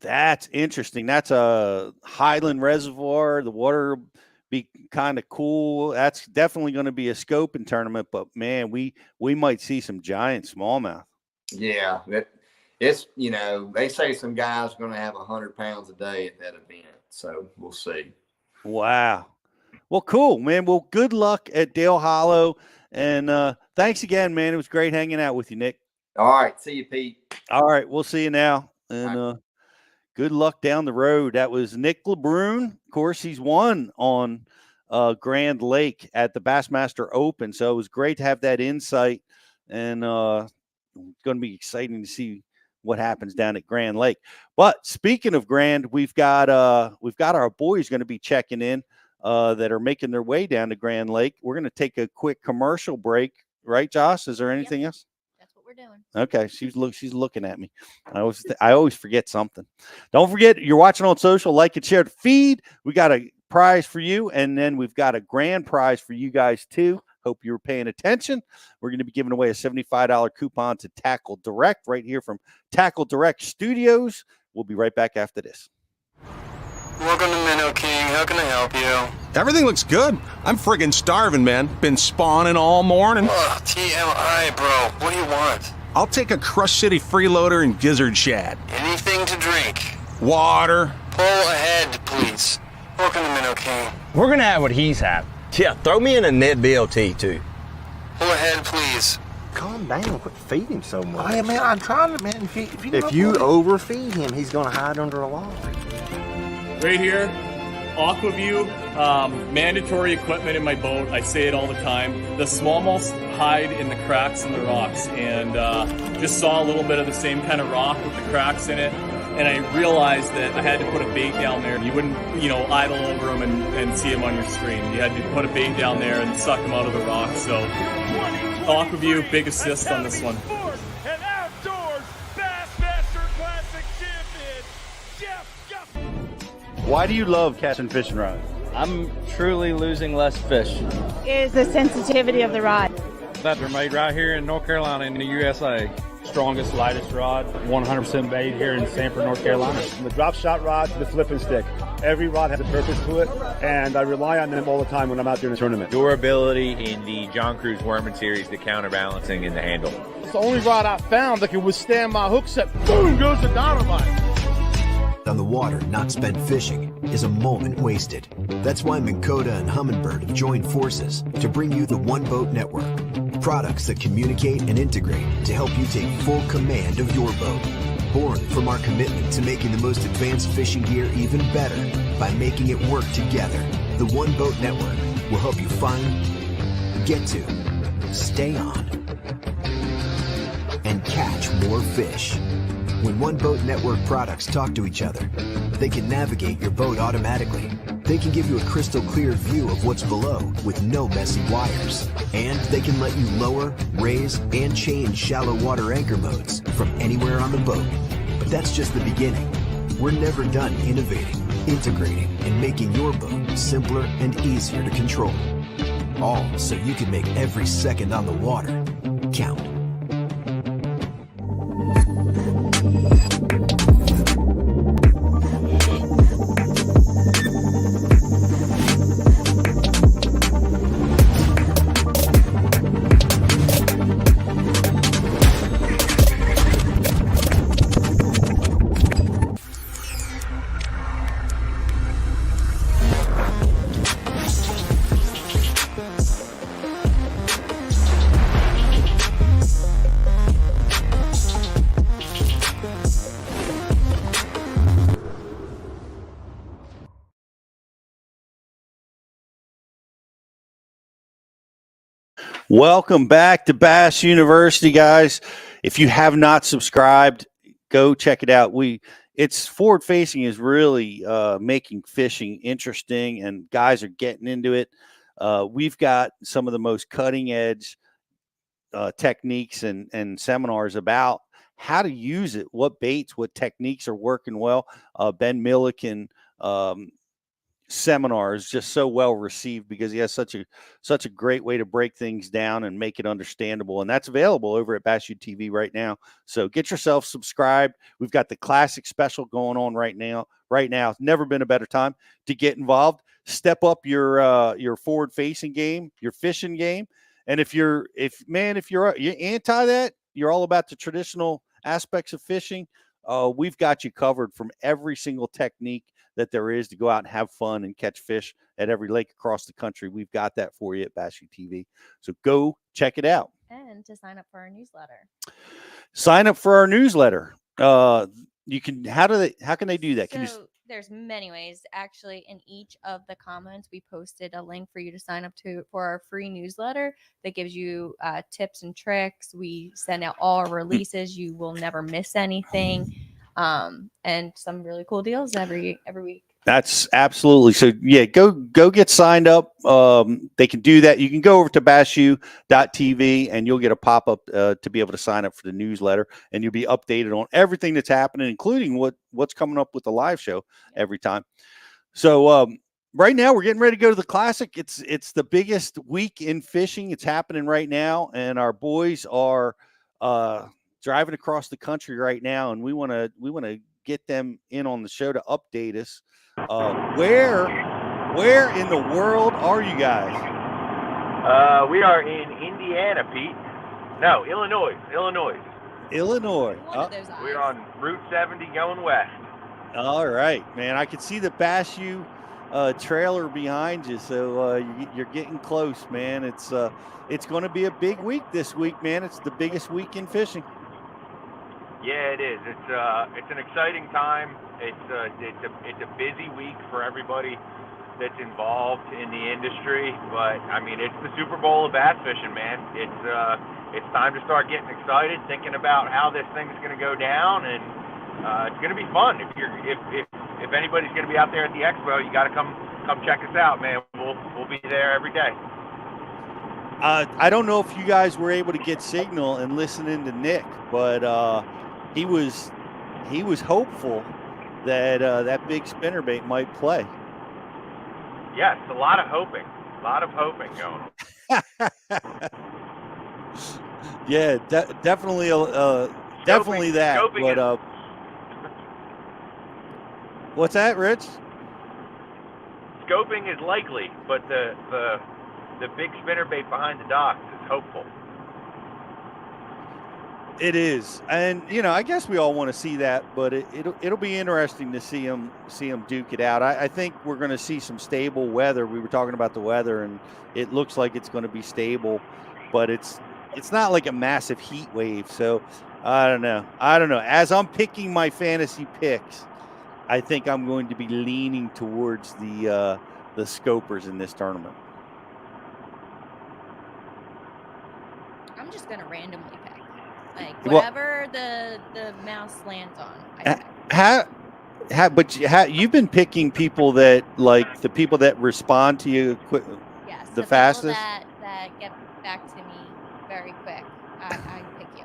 That's interesting. That's a highland reservoir. The water be kind of cool. That's definitely going to be a scoping tournament, but man, we might see some giant smallmouth. Yeah, it's they say some guys are going to have 100 pounds a day at that event, so we'll see. Wow. Well, cool, man. Well, good luck at Dale Hollow, and thanks again, man. It was great hanging out with you, Nick. All right, see you, Pete. All right, we'll see you now, and good luck down the road. That was Nick LeBrun. Of course, he's won on Grand Lake at the Bassmaster Open. So it was great to have that insight, and it's going to be exciting to see what happens down at Grand Lake. But speaking of Grand, we've got our boys going to be checking in that are making their way down to Grand Lake. We're going to take a quick commercial break, right, Josh? Is there anything else? We're doing. Okay, she's looking at me. I always forget something. Don't forget, you're watching on social, like and share the feed. We got a prize for you, and then we've got a grand prize for you guys too. Hope you were paying attention. We're going to be giving away a $75 coupon to Tackle Direct right here from Tackle Direct Studios. We'll be right back after this. Welcome to Minnow King. How can I help you? Everything looks good. I'm friggin' starving, man. Been spawning all morning. Ugh, TMI, bro. What do you want? I'll take a Crush City freeloader and gizzard shad. Anything to drink. Water. Pull ahead, please. Welcome to Minnow King. We're gonna have what he's having. Yeah, throw me in a Ned BLT, too. Pull ahead, please. Calm down, quit feeding so much. Oh, yeah, man, I'm trying to, man. If you overfeed him, he's gonna hide under a log. Right here, Aquaview, mandatory equipment in my boat. I say it all the time. The smallmouths hide in the cracks in the rocks, and just saw a little bit of the same kind of rock with the cracks in it. and I realized that I had to put a bait down there. You wouldn't, idle over them and see them on your screen. You had to put a bait down there and suck them out of the rock. So, Aquaview, big assist on this one. And outdoors Bassmaster Classic champion, Jeff. Why do you love casting fishing rods? I'm truly losing less fish. Is the sensitivity of the rod. That they're made right here in North Carolina in the USA. Strongest, lightest rod, 100% made here in Sanford, North Carolina. From the drop shot rod to the flipping stick. Every rod has a purpose to it, and I rely on them all the time when I'm out doing a tournament. Durability in the John Cruz Worming series, the counterbalancing in the handle. It's the only rod I found that can withstand my hook set. Boom goes the dynamite. On the water not spent fishing is a moment wasted. That's why Minn Kota and Humminbird have joined forces to bring you the One Boat Network. Products that communicate and integrate to help you take full command of your boat. Born from our commitment to making the most advanced fishing gear even better by making it work together. The One Boat Network will help you find, get to, stay on, and catch more fish. When One Boat Network products talk to each other, they can navigate your boat automatically. They can give you a crystal clear view of what's below with no messy wires. And they can let you lower, raise, and change shallow water anchor modes from anywhere on the boat. But that's just the beginning. We're never done innovating, integrating, and making your boat simpler and easier to control. All so you can make every second on the water count. Welcome back to Bass University, guys. If you have not subscribed, go check it out. It's forward facing is really making fishing interesting, and guys are getting into it. We've got some of the most cutting edge techniques and seminars about how to use it, what baits, what techniques are working well. Ben Milliken seminar is just so well received because he has such a great way to break things down and make it understandable, and that's available over at Bass U TV right now. So get yourself subscribed. We've got the classic special going on right now. Never been a better time to get involved. Step up your forward facing game, your fishing game. And if you're anti that, you're all about the traditional aspects of fishing, we've got you covered from every single technique that there is to go out and have fun and catch fish at every lake across the country. We've got that for you at Bass U TV. So go check it out. And to sign up for our newsletter. Sign up for our newsletter. You can. How can they do that? There's many ways. Actually, in each of the comments, we posted a link for you to sign up for our free newsletter that gives you tips and tricks. We send out all our releases. You will never miss anything. And some really cool deals every week. That's absolutely. So yeah, go get signed up. They can do that. You can go over to bassu.tv and you'll get a pop-up to be able to sign up for the newsletter, and you'll be updated on everything that's happening, including what's coming up with the live show every time. So right now we're getting ready to go to the Classic. It's the biggest week in fishing. It's happening right now, and our boys are driving across the country right now, and we want to get them in on the show to update us. Where in the world are you guys? We are in Indiana, Pete. No, Illinois. We're on Route 70 going west. All right, man. I can see the Bass U trailer behind you, so you're getting close, man. It's going to be a big week this week, man. It's the biggest week in fishing. Yeah, it is. It's an exciting time. It's a busy week for everybody that's involved in the industry. But I mean, it's the Super Bowl of bass fishing, man. It's time to start getting excited, thinking about how this thing's going to go down, and it's going to be fun. If anybody's going to be out there at the expo, you got to come check us out, man. We'll be there every day. I don't know if you guys were able to get signal and listen in to Nick, but he was hopeful that that big spinnerbait might play. Yes, a lot of hoping going on. Yeah, definitely definitely that. But what's that, Rich? Scoping is likely, but the big spinnerbait behind the docks is hopeful. It is, and I guess we all want to see that, but it'll be interesting to see him duke it out. I think we're going to see some stable weather. We were talking about the weather, and it looks like it's going to be stable, but it's not like a massive heat wave. So I don't know. As I'm picking my fantasy picks, I think I'm going to be leaning towards the scopers in this tournament. I'm just going to randomly pick. Like whatever the mouse lands on. You've been picking people that, like, the people that respond to you yes, the fastest. That get back to me very quick. I pick you.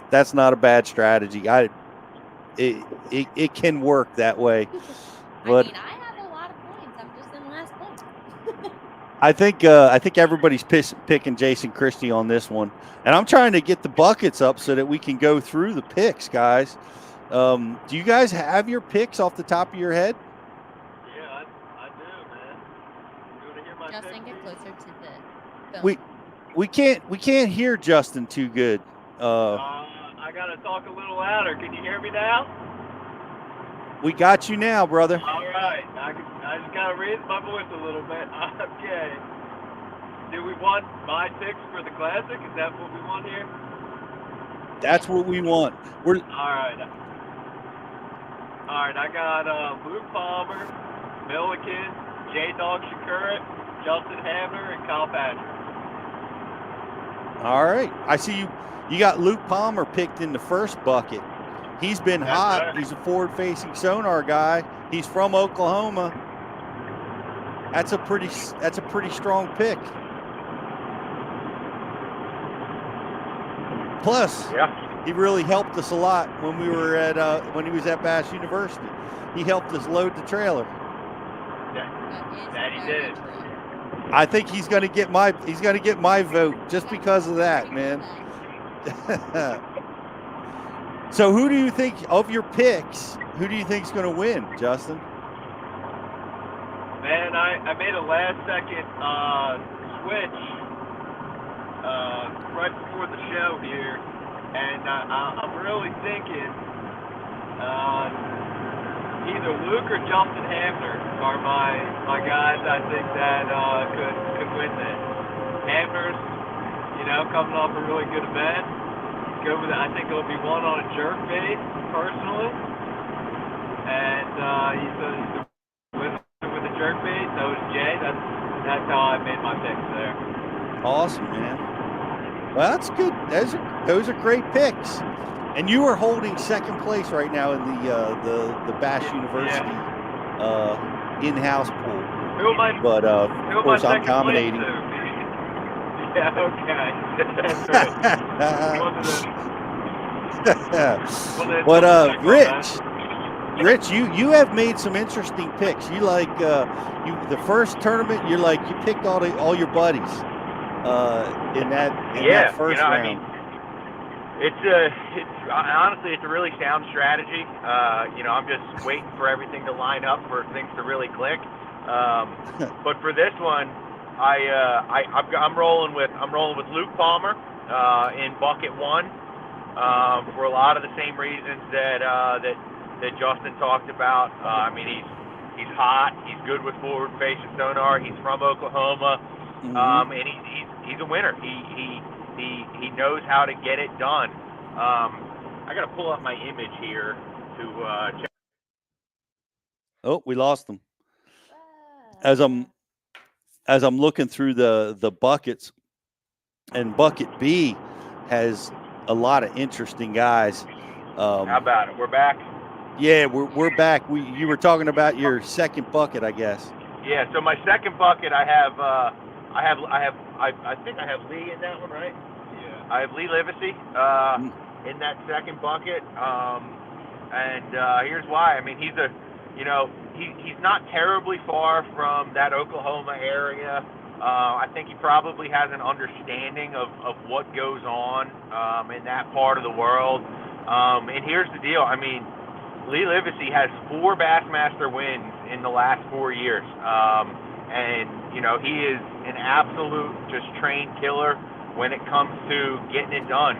That's not a bad strategy. It can work that way. But I have a lot of points. I'm just in last place. I think everybody's picking Jason Christie on this one, and I'm trying to get the buckets up so that we can go through the picks, guys. Do you guys have your picks off the top of your head? Yeah, I do, man. You want to hear my Justin, picks? get closer to the film. We can't hear Justin too good. I gotta talk a little louder. Can you hear me now? We got you now, brother. All right. I just gotta raise my voice a little bit. Okay. Do we want my picks for the Classic? Is that what we want here? That's what we want. All right. I got Luke Palmer, Milliken, J-Dog Shakura, Justin Hamner, and Kyle Patrick. All right. I see you got Luke Palmer picked in the first bucket. He's been hot. Right. He's a forward-facing sonar guy. He's from Oklahoma. That's a pretty strong pick. Plus, he really helped us a lot when we were when he was at Bass University. He helped us load the trailer. That he did. I think he's going to get my vote just because of that, man. So who do you think of your picks? Who do you think is going to win, Justin? Man, I made a last-second switch right before the show here, and I'm really thinking either Luke or Justin Hamner are my guys. I think that could win this. Hamner's, coming off a really good event. Go with it. I think it'll be one on a jerk bait, personally, and he's with a jerk bait. So is Jay. That's how I made my picks there. Awesome, man. Well, that's good. Those are great picks. And you are holding second place right now in the Bass University in-house pool. But of course, I'm dominating. Yeah, okay. That's right. But Rich, you have made some interesting picks. You like the first tournament. You picked all your buddies in that first round. I mean, it's honestly a really sound strategy. I'm just waiting for everything to line up for things to really click. But for this one, I'm rolling with Luke Palmer in bucket one for a lot of the same reasons that Justin talked about. I mean, he's hot. He's good with forward-facing sonar. He's from Oklahoma, and he's a winner. He knows how to get it done. I got to pull up my image here to check. Oh, we lost them. As I'm looking through the buckets, and bucket B has a lot of interesting guys. How about it? We're back. Yeah, we're back. You were talking about your second bucket, I guess. Yeah. So my second bucket, I think I have Lee in that one, right? Yeah. I have Lee Livesey in that second bucket. And here's why. I mean, he's not terribly far from that Oklahoma area. I think he probably has an understanding of what goes on in that part of the world. And here's the deal. I mean, Lee Livesey has 4 Bassmaster wins in the last 4 years. And, he is an absolute just trained killer when it comes to getting it done.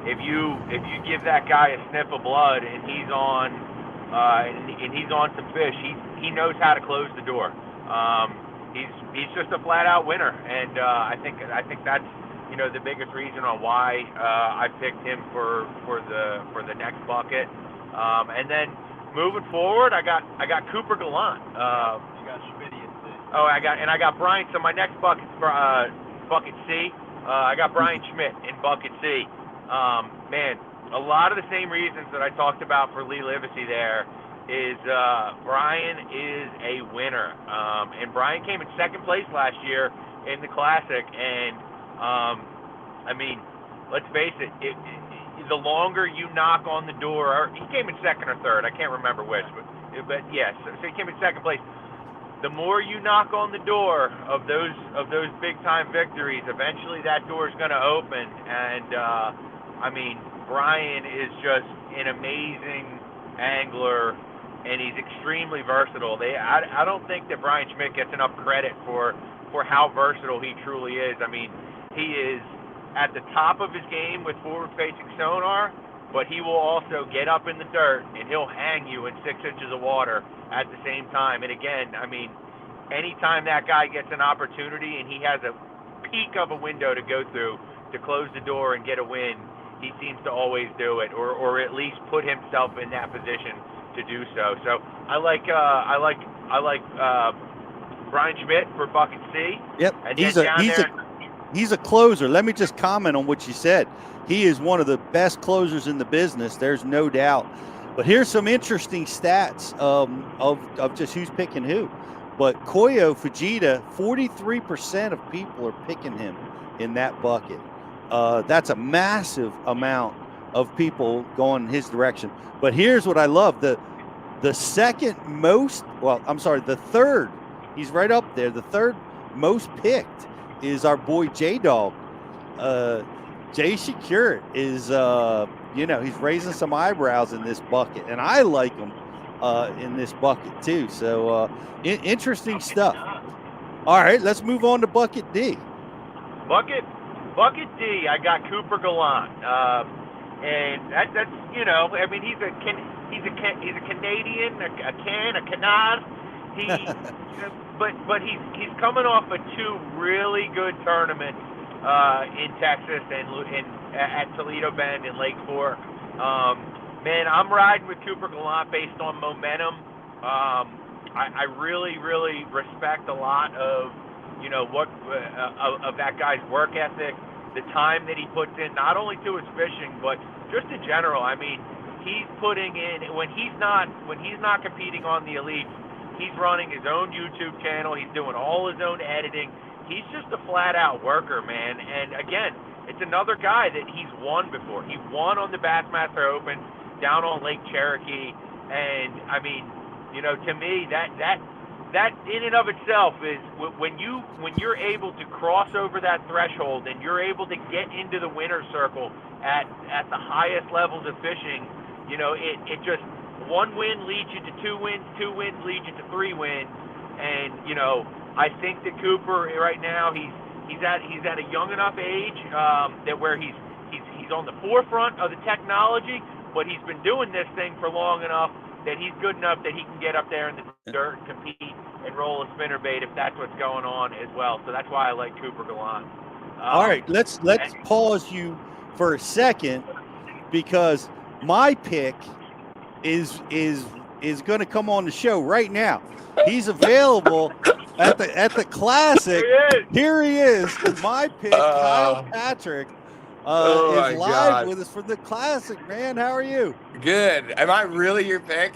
If you give that guy a sniff of blood and he's on some fish, he knows how to close the door. He's just a flat out winner, and I think that's the biggest reason on why I picked him for the next bucket. And then moving forward, I got Cooper Gallant. You got Schmitty in C. Oh, I got Brian. So my next bucket's bucket C. I got Brian Schmidt in bucket C. Man, a lot of the same reasons that I talked about for Lee Livesey there is Brian is a winner. And Brian came in second place last year in the Classic. And, I mean, let's face it, the longer you knock on the door, or he came in second or third, I can't remember which, but yes, so he came in second place. The more you knock on the door of those big time victories, eventually that door is going to open. And I mean, Brian is just an amazing angler, and he's extremely versatile. I don't think that Brian Schmidt gets enough credit for how versatile he truly is. I mean, he is at the top of his game with forward-facing sonar, but he will also get up in the dirt and he'll hang you in 6 inches of water at the same time. And again, I mean, anytime that guy gets an opportunity and he has a peak of a window to go through to close the door and get a win, he seems to always do it, or at least put himself in that position to do so. So I like Brian Schmidt for bucket C. Yep, And he's a closer. Let me just comment on what you said. He is one of the best closers in the business. There's no doubt. But here's some interesting stats of just who's picking who. But Koyo Fujita, 43% of people are picking him in that bucket. That's a massive amount of people going his direction. But here's what I love. The third, he's right up there. The third most picked is our boy J-Dog. Jay Shakir is, he's raising some eyebrows in this bucket, and I like him in this bucket too. So interesting stuff. All right, let's move on to bucket D. Bucket D, I got Cooper Gallant, and that's I mean, he's a Canadian, a Canard. But he's coming off of 2 really good tournaments in Texas and at Toledo Bend and Lake Fork. Man, I'm riding with Cooper Gallant based on momentum. I really, really respect a lot of of that guy's work ethic, the time that he puts in, not only to his fishing but just in general. I mean, he's putting in when he's not competing on the Elite. He's running his own YouTube channel. He's doing all his own editing. He's just a flat-out worker, man. And again, it's another guy that he's won before. He won on the Bassmaster Open down on Lake Cherokee. And I mean, to me, that in and of itself is when you're able to cross over that threshold and you're able to get into the winner's circle at the highest levels of fishing. It just. 1 win leads you to 2 wins, 2 wins lead you to 3 wins, and I think that Cooper right now he's at a young enough age that where he's on the forefront of the technology, but he's been doing this thing for long enough that he's good enough that he can get up there in the dirt and compete and roll a spinnerbait if that's what's going on as well. So that's why I like Cooper Gallant. All right, let's pause you for a second, because my pick is going to come on the show right now. He's available at the Classic. Here he is. My pick, Kyle Patrick, is live with us for the Classic, man. How are you? Good. Am I really your pick?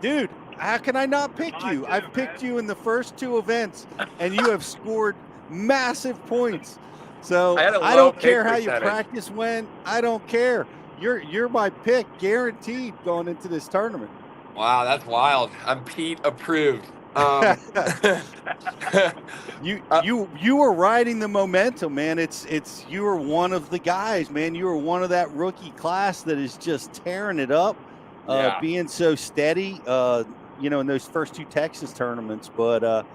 Dude, how can I not pick you? I've picked you in the first 2 events, and you have scored massive points. So I don't care how your practice went. I don't care. You're my pick, guaranteed, going into this tournament. Wow, that's wild. I'm Pete approved. You were riding the momentum, man. It's you were one of the guys, man. You were one of that rookie class that is just tearing it up, being so steady. In those first 2 Texas tournaments, but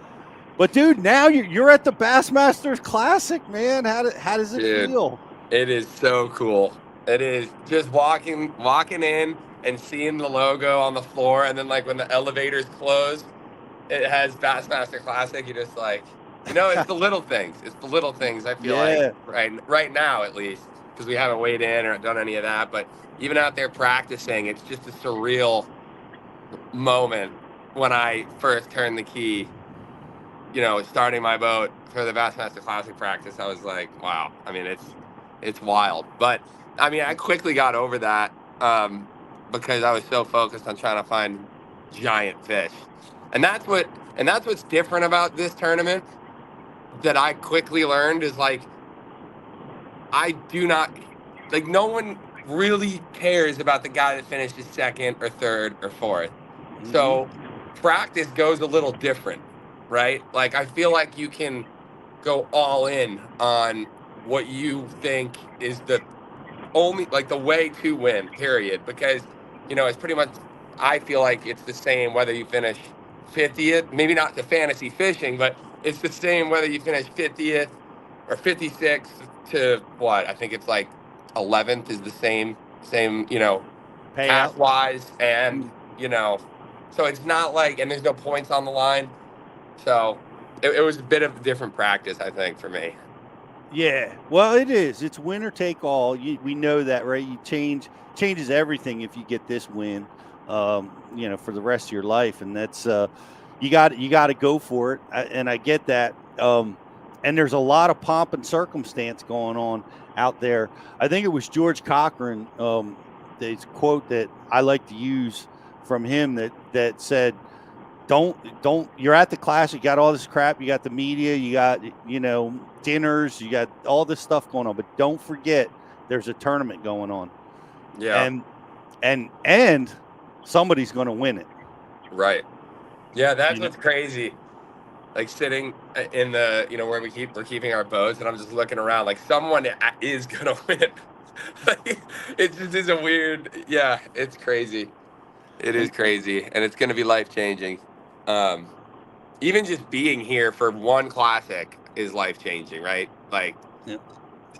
dude, now you're at the Bassmasters Classic, man. How does it feel? It is so cool. It is just walking in and seeing the logo on the floor, and then like when the elevators close, it has Bassmaster Classic. You just like, it's the little things. It's the little things. I feel like right now, at least, because we haven't weighed in or done any of that. But even out there practicing, it's just a surreal moment when I first turned the key. Starting my boat for the Bassmaster Classic practice, I was like, wow. I mean, it's wild. But I mean, I quickly got over that because I was so focused on trying to find giant fish. And that's what's different about this tournament that I quickly learned is like, I do not, like, no one really cares about the guy that finishes second or third or fourth. Mm-hmm. So practice goes a little different, right? Like, I feel like you can go all in on what you think is the only, like, the way to win, period. Because, it's pretty much, I feel like it's the same whether you finish 50th, maybe not the fantasy fishing, but it's the same whether you finish 50th or 56th to what? I think it's like 11th is the same, pass wise. And, so it's not like, and there's no points on the line. So it was a bit of a different practice, I think, for me. Yeah, well, it is. It's winner take all. We know that, right? You changes everything if you get this win, for the rest of your life, and that's you got to go for it. And I get that. And there's a lot of pomp and circumstance going on out there. I think it was George Cochran. There's a quote that I like to use from him that said, Don't. You're at the Classic. You got all this crap. You got the media. You got dinners. You got all this stuff going on. But don't forget, there's a tournament going on. Yeah. And somebody's going to win it. Right. Yeah, that's what's crazy. Like sitting in the where we're keeping our boats, and I'm just looking around. Like someone is going to win. It just is a weird. Yeah, it's crazy. It is crazy, and it's going to be life-changing. Even just being here for one Classic is life-changing, right? Like,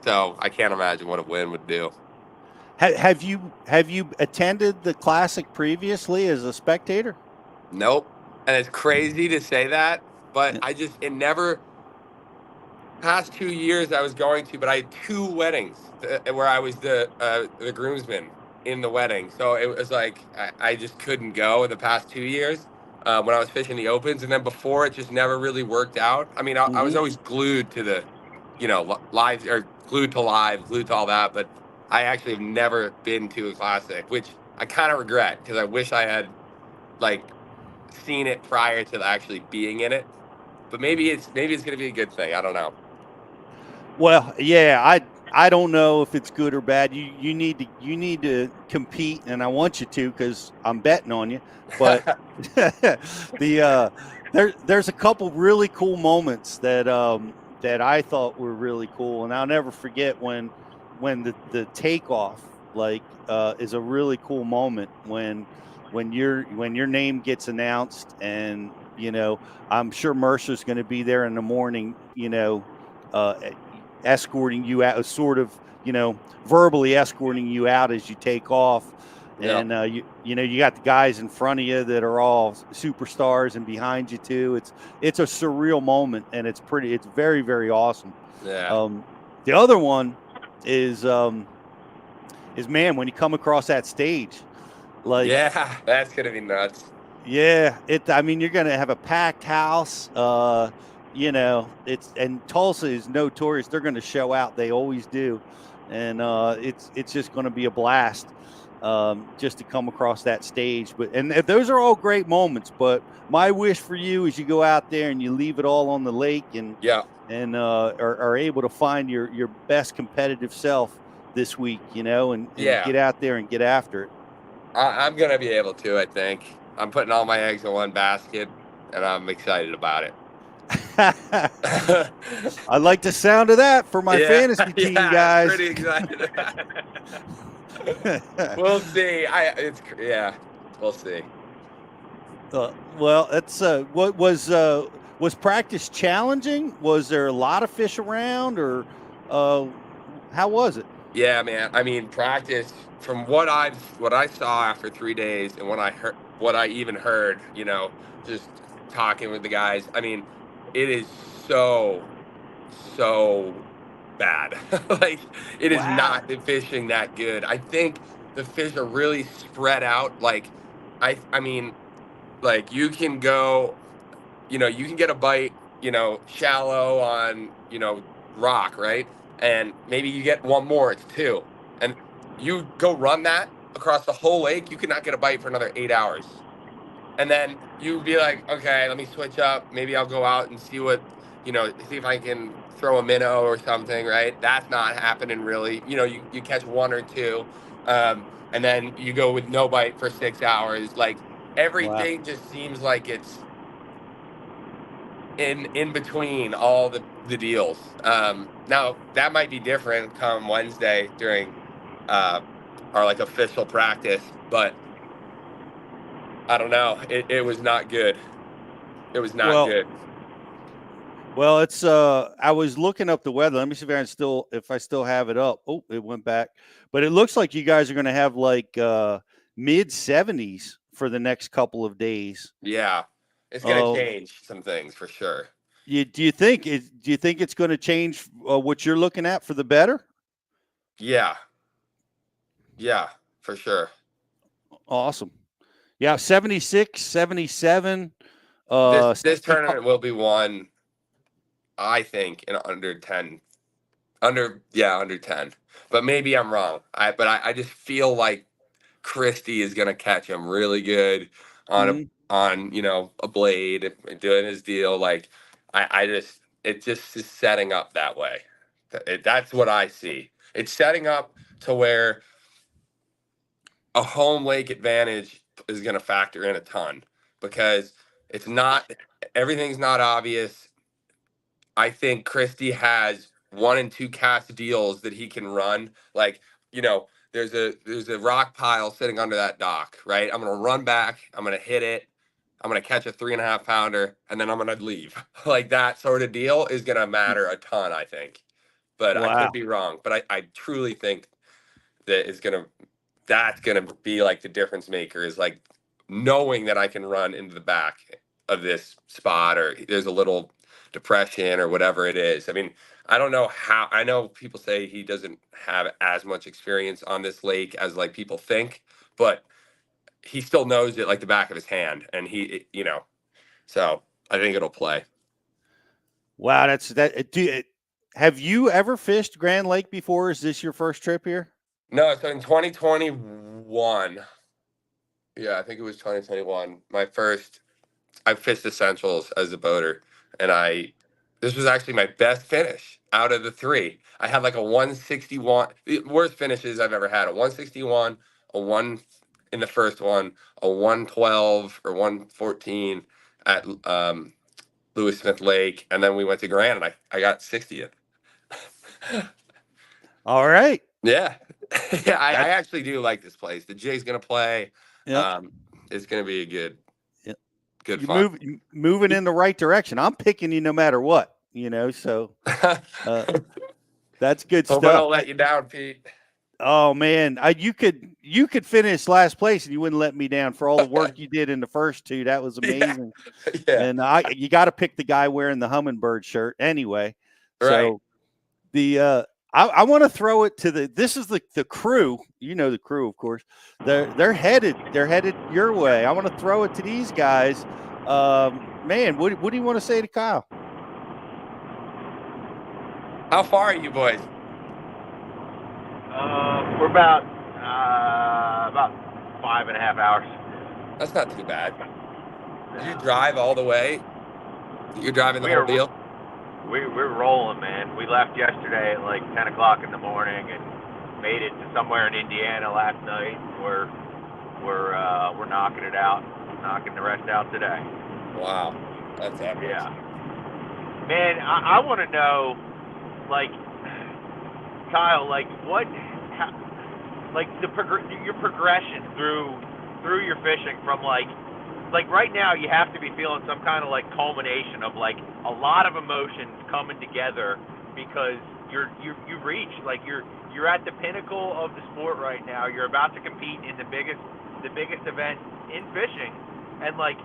so I can't imagine what a win would do. Have you attended the Classic previously as a spectator? Nope. And it's crazy to say that, but it never, past 2 years I was going to, but I had 2 weddings where I was the groomsman in the wedding. So it was like, I just couldn't go in the past 2 years when I was fishing the opens. And then before, it just never really worked out. I mean, I was always glued to the, live, or glued to all that. But I actually have never been to a Classic, which I kind of regret because I wish I had, like, seen it prior to actually being in it. But maybe it's going to be a good thing. I don't know. Well, yeah, I don't know if it's good or bad. You need to compete, and I want you to because I'm betting on you. But there's a couple really cool moments that I thought were really cool, and I'll never forget when the takeoff is a really cool moment when your name gets announced, and I'm sure Mercer's going to be there in the morning, escorting you out, sort of, verbally escorting you out as you take off. Yeah. And you got the guys in front of you that are all superstars, and behind you too. It's a surreal moment, and it's very, very awesome. Yeah. The other one is man, when you come across that stage, yeah, that's gonna be nuts. Yeah, you're gonna have a packed house. And Tulsa is notorious. They're gonna show out. They always do. and it's just going to be a blast just to come across that stage. But and those are all great moments. But my wish for you is you go out there and you leave it all on the lake, and are able to find your best competitive self this week, and get out there and get after it. I'm gonna be able to. I think I'm putting all my eggs in one basket, and I'm excited about it. I like the sound of that for my fantasy team, guys. I'm pretty excited. We'll see. We'll see. Well, that's what was practice challenging? Was there a lot of fish around, or how was it? Yeah, man. I mean, practice, from what I saw after 3 days, and what I even heard, just talking with the guys. I mean, it is so bad. Like, it is not the fishing that good. I think the fish are really spread out. Like, I mean, like, you can go, you can get a bite, shallow on, rock, right? And maybe you get one more, it's 2. And you go run that across the whole lake, you cannot get a bite for another 8 hours. And then you'd be like, okay, let me switch up. Maybe I'll go out and see see if I can throw a minnow or something, right? That's not happening really. You catch 1 or 2, and then you go with no bite for 6 hours. Like, everything just seems like it's in between all the deals. Now that might be different come Wednesday during our like official practice, but I don't know. It was not good. It was not good. Well, it's I was looking up the weather. Let me see if I still have it up. Oh, it went back. But it looks like you guys are going to have like mid 70s for the next couple of days. Yeah. It's going to change some things for sure. Do you think it's going to change what you're looking at for the better? Yeah. Yeah, for sure. Awesome. Yeah, 76, 77. This tournament will be won, I think, in under 10. Under 10. But maybe I'm wrong. I just feel like Christie is going to catch him really good on a blade and doing his deal. Like, it just is setting up that way. That's what I see. It's setting up to where a home lake advantage is going to factor in a ton, because everything's not obvious. I think Christie has 1 and 2 cast deals that he can run. Like, there's a rock pile sitting under that dock, right? I'm going to run back. I'm going to hit it. I'm going to catch a 3.5 pounder, and then I'm going to leave. Like, that sort of deal is going to matter a ton, I think. But I could be wrong. But I truly think that that's going to be like the difference maker, is like knowing that I can run into the back of this spot, or there's a little depression or whatever it is. I mean, I don't know how. I know people say he doesn't have as much experience on this lake as like people think, but he still knows it like the back of his hand, and so I think it'll play. Wow, that's that. Have you ever fished Grand Lake before? Is this your first trip here? No, so in 2021, yeah, I think it was 2021. I fished Essentials as a boater, and this was actually my best finish out of the 3. I had like a 161, the worst finishes I've ever had. A 161, a 1 in the first one, a 112 or 114 at Lewis Smith Lake, and then we went to Grand, and I got 60th. All right. Yeah. Yeah, I actually do like this place. The jig's gonna play. Yep. It's gonna be a good You're fun. moving in the right direction. I'm picking you no matter what, so that's good stuff. Hope I don't let you down, Pete. Oh man, you could finish last place and you wouldn't let me down for all the work you did in the first 2. That was amazing. Yeah. And you got to pick the guy wearing the hummingbird shirt anyway. Right. So I want to throw it to this is the crew. The crew, of course. They're headed your way. I want to throw it to these guys. Man, what do you want to say to Kyle? How far are you boys? We're about 5.5 hours. That's not too bad. Did you drive all the way? You're driving the whole deal? We're rolling, man. We left yesterday at like 10 o'clock in the morning and made it to somewhere in Indiana last night. We're knocking it out, knocking the rest out today. Wow, that's epic. Yeah, man. I want to know, like, Kyle, like your progression through your fishing from like right now you have to be feeling some kind of like culmination of like a lot of emotions coming together because you've reached like you're at the pinnacle of the sport right now. You're about to compete in the biggest event in fishing, and like,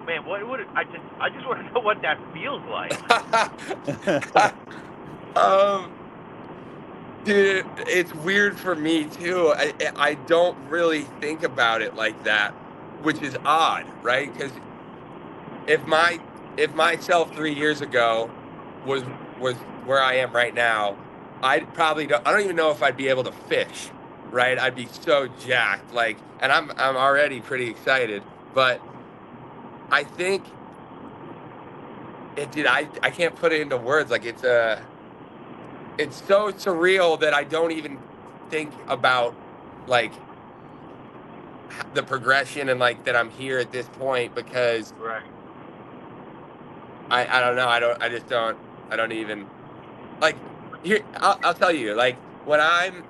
man, I just want to know what that feels like. Dude, it's weird for me too. I don't really think about it like that, which is odd, right? Because if myself 3 years ago was where I am right now, I don't even know if I'd be able to fish, right? I'd be so jacked, like, and I'm already pretty excited, but I think dude, I can't put it into words. Like it's so surreal that I don't even think about like the progression and like that I'm here at this point because right. I don't know. I don't even like here. I'll tell you, like when I'm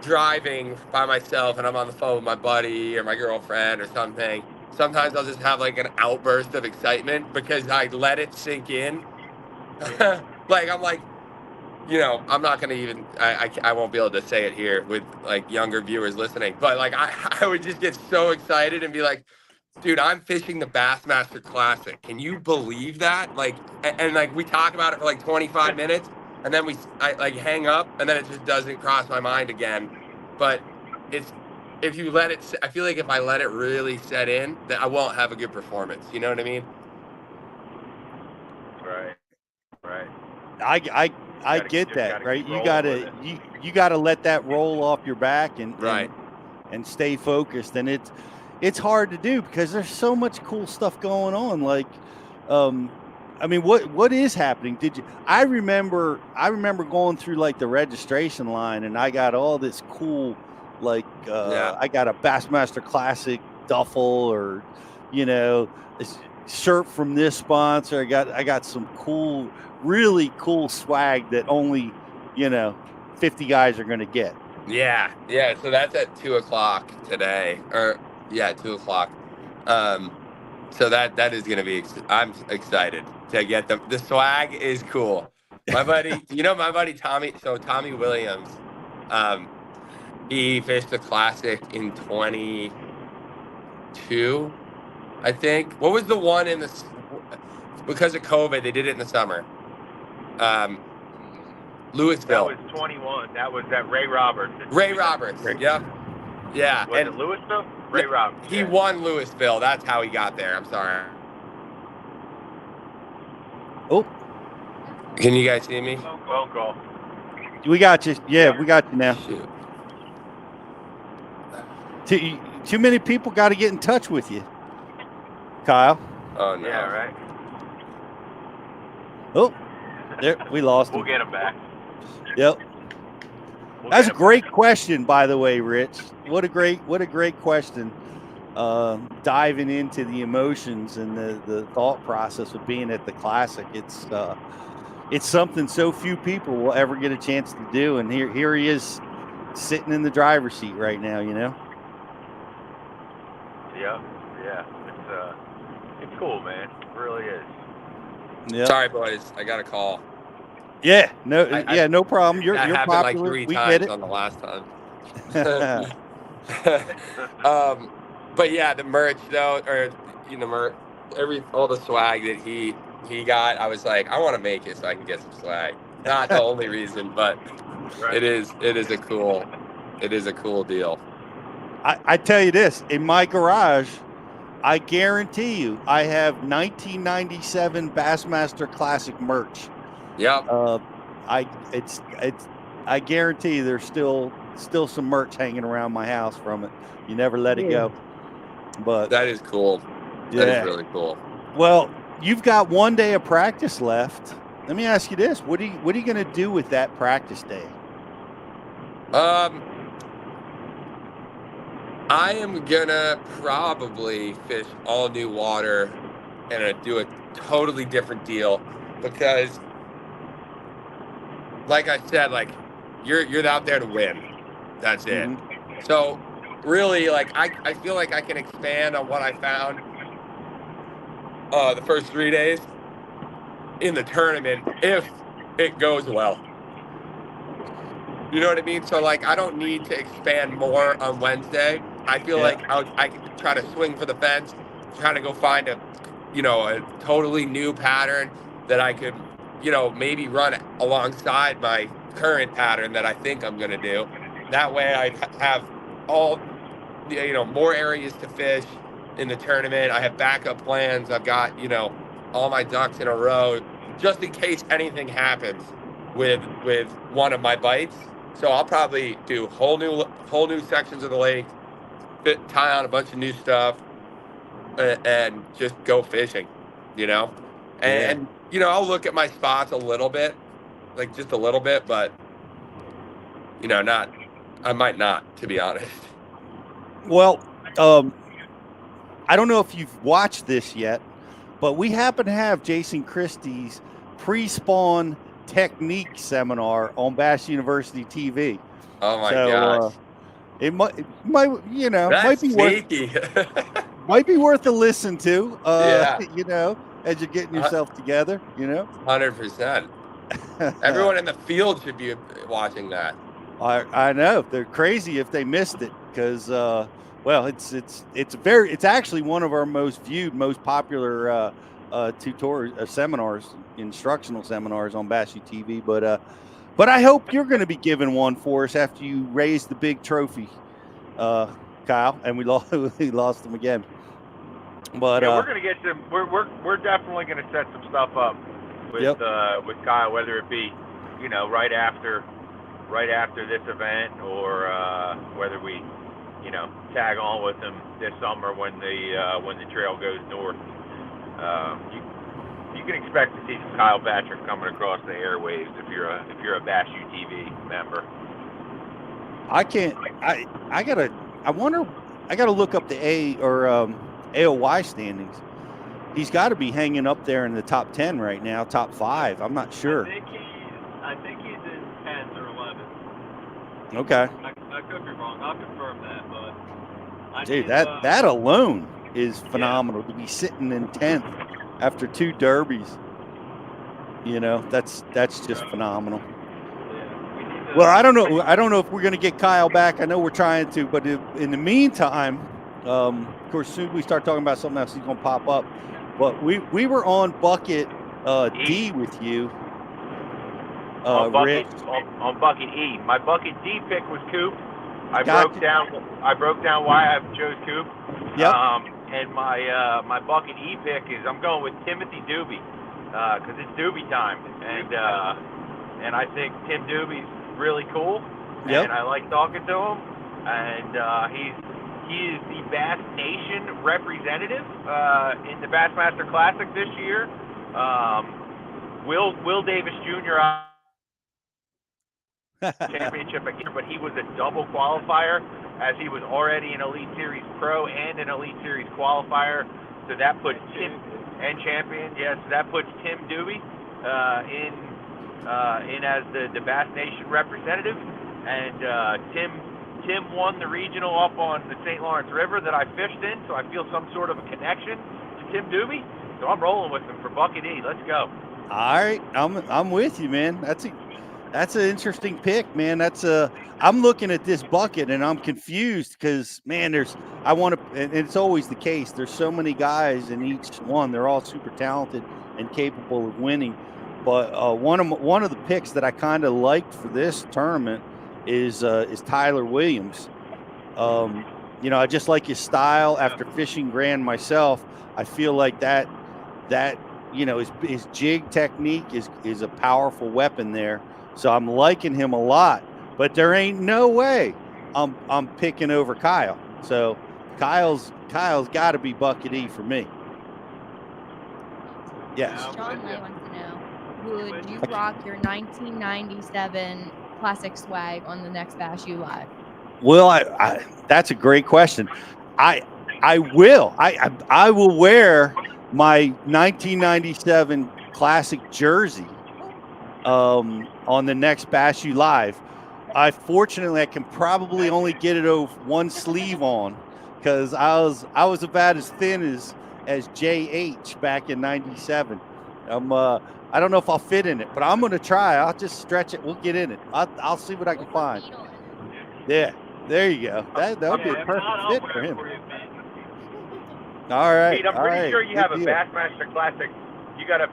driving by myself and I'm on the phone with my buddy or my girlfriend or something, sometimes I'll just have like an outburst of excitement because I let it sink in. Like I'm like, I'm not gonna even I won't be able to say it here with like younger viewers listening, but like I would just get so excited and be like, dude, I'm fishing the Bassmaster Classic. Can you believe that? Like, and like we talk about it for like 25 minutes, and then I like hang up, and then it just doesn't cross my mind again. But if you let it, I feel like if I let it really set in, that I won't have a good performance. You know what I mean? Right. I get that, right? You gotta let that roll off your back and stay focused. And it's hard to do because there's so much cool stuff going on. Like, I mean, what is happening? I remember going through like the registration line and I got all this cool, like, I got a Bassmaster Classic duffel or, a shirt from this sponsor. I got some cool, really cool swag that only 50 guys are going to get. Yeah. So that's at 2:00 today, or 2:00. So that is going to be. I'm excited to get them. The swag is cool. My buddy, my buddy Tommy. So Tommy Williams, he fished the Classic in 22. I think. What was the one in the? Because of COVID, they did it in the summer. Louisville. That was 21. That was that Ray Roberts. Yep. Yeah. Was it Louisville? Ray Roberts. He won Louisville. That's how he got there. I'm sorry. Oh. Can you guys see me? Phone call. We got you. Yeah, we got you now. Shoot. Too many people got to get in touch with you, Kyle. Oh no. Yeah, right. Oh, there, we lost him. We'll get him back. Yep. That's a great question, by the way, Rich. What a great question. Diving into the emotions and the thought process of being at the Classic. It's something so few people will ever get a chance to do, and here he is sitting in the driver's seat right now. Yeah. It's cool, man. It really is. Yeah. Sorry, boys. I got a call. Yeah. No problem. You're happened popular. like 3 we times get it. on the last time. But yeah, the merch though, or all the swag that he got, I was like, I want to make it so I can get some swag. Not the only reason, but it is a cool deal. I tell you this, in my garage, I guarantee you, I have 1997 Bassmaster Classic merch. Yep. I guarantee you there's still some merch hanging around my house from it. You never let it go. But that is cool. Yeah. That is really cool. Well, you've got 1 day of practice left. Let me ask you this: what are you going to do with that practice day? I am gonna probably fish all new water and do a totally different deal because, like I said, like you're out there to win. That's it. So really, like I feel like I can expand on what I found the first 3 days in the tournament if it goes well. You know what I mean? So like I don't need to expand more on Wednesday. I feel like I can try to swing for the fence, try to go find a totally new pattern that I could, maybe run alongside my current pattern that I think I'm going to do. That way I have all, more areas to fish in the tournament. I have backup plans. I've got, all my ducks in a row just in case anything happens with one of my bites. So I'll probably do whole new sections of the lake, tie on a bunch of new stuff, and just go fishing, and I'll look at my spots a little bit, like just a little bit, but I might not, to be honest. Well, I don't know if you've watched this yet, but we happen to have Jason Christie's pre-spawn technique seminar on Bass University TV. Oh my gosh. It might That's might be worth a listen to. Yeah. As you're getting yourself together, 100%. Everyone in the field should be watching that. I know they're crazy if they missed it because it's actually one of our most viewed, most popular seminars, instructional seminars on Bass U TV. But I hope you're going to be giving one for us after you raise the big trophy, Kyle, and we lost them again. But we're going to get some. We're definitely going to set some stuff up with Kyle, whether it be right after this event or whether we tag on with him this summer when the trail goes north. You can expect to see some Kyle Patrick coming across the airwaves if you're a Bass U TV member. I gotta look up the AOY standings. He's got to be hanging up there in the top 10 right now, top 5. I'm not sure. I think he's in 10th or 11th. Okay. I could be wrong. I'll confirm that, but dude, that alone is phenomenal to be sitting in 10th after 2 derbies. That's just phenomenal. Well, I don't know if we're going to get Kyle back. I know we're trying to, but in the meantime, of course, soon we start talking about something else, he's going to pop up. But we were on bucket D with you. On bucket E. My bucket D pick was Coop. I broke down why I chose Coop. Yep. And my bucket E pick is I'm going with Timothy Doobie because it's Doobie time, and I think Tim Doobie's really cool. Yep. And I like talking to him, and he is the Bass Nation representative in the Bassmaster Classic this year. Will Davis Jr. championship again, but he was a double qualifier as he was already an Elite Series Pro and an Elite Series qualifier. So that puts Tim and champion. Yes, so that puts Tim Doobie in as the Bass Nation representative, and Tim won the regional up on the St. Lawrence River that I fished in, so I feel some sort of a connection to Tim Doobie. So I'm rolling with him for bucket E. Let's go. All right, I'm with you, man. That's an interesting pick, man. I'm looking at this bucket and I'm confused because, man, and it's always the case. There's so many guys in each one. They're all super talented and capable of winning. But one of the picks that I kind of liked for this tournament is Tyler Williams. I just like his style. After fishing Grand myself, I feel like that his jig technique is a powerful weapon there. So I'm liking him a lot, but there ain't no way I'm picking over Kyle. So Kyle's got to be Bucket E for me. Yes. Sean Lay wants to know, would you rock your 1997 classic swag on the next Bash U Live? Well, I that's a great question. I will. I will wear my 1997 classic jersey on the next Bash U Live. Fortunately I can probably only get it over one sleeve on, because I was about as thin as JH back in '97. I don't know if I'll fit in it, but I'm gonna try. I'll just stretch it. We'll get in it. I'll see what I can find. Yeah, there you go. That'll be a perfect fit for him. All right. Pete, I'm all pretty right, sure you good have a deal. Bassmaster Classic. You got a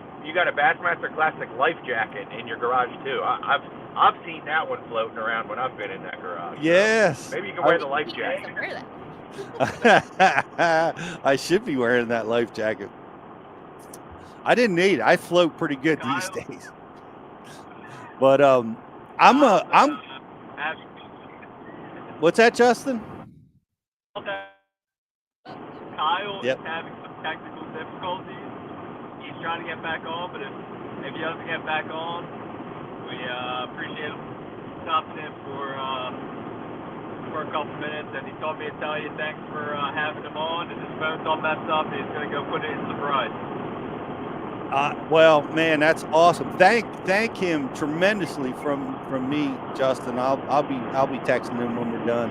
Bassmaster Classic life jacket in your garage too. I've seen that one floating around when I've been in that garage. Yes. So maybe you can wear the life jacket. I should be wearing that life jacket. I didn't need it. I float pretty good these days. But what's that, Justin? Kyle Yep. is having some technical difficulties. He's trying to get back on, but if he doesn't get back on, we appreciate him stopping in for a couple minutes. And he told me to tell you thanks for having him on. And his phone's all messed up. He's gonna go put it in LeBrun. Well, man, that's awesome. Thank him tremendously from me, Justin. I'll be texting him when we're done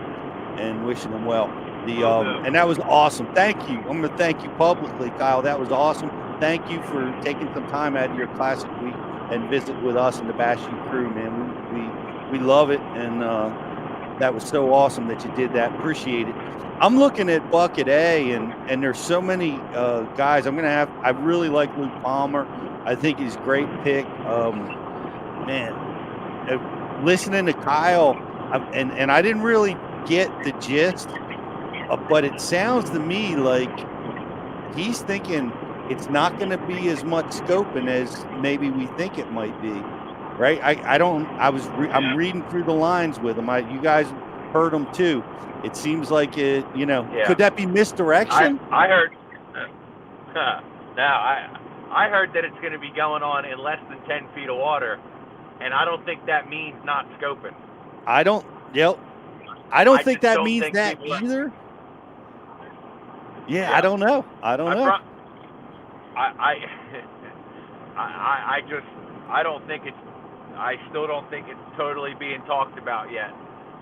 and wishing him well. And that was awesome. Thank you. I'm going to thank you publicly, Kyle. That was awesome. Thank you for taking some time out of your classic week and visit with us and the Bash U crew, man. We love it, and that was so awesome that you did that. Appreciate it. I'm looking at Bucket A, and there's so many guys. I really like Luke Palmer. I think he's a great pick. Listening to Kyle, and I didn't really get the gist, but it sounds to me like he's thinking it's not going to be as much scoping as maybe we think it might be, right? I'm reading through the lines with him. You guys heard him too. It seems like it, could that be misdirection? I heard. I heard that it's going to be going on in less than 10 feet of water, and I don't think that means not scoping. I don't think that means that either. Yeah, I don't know. I don't know. I still don't think it's totally being talked about yet.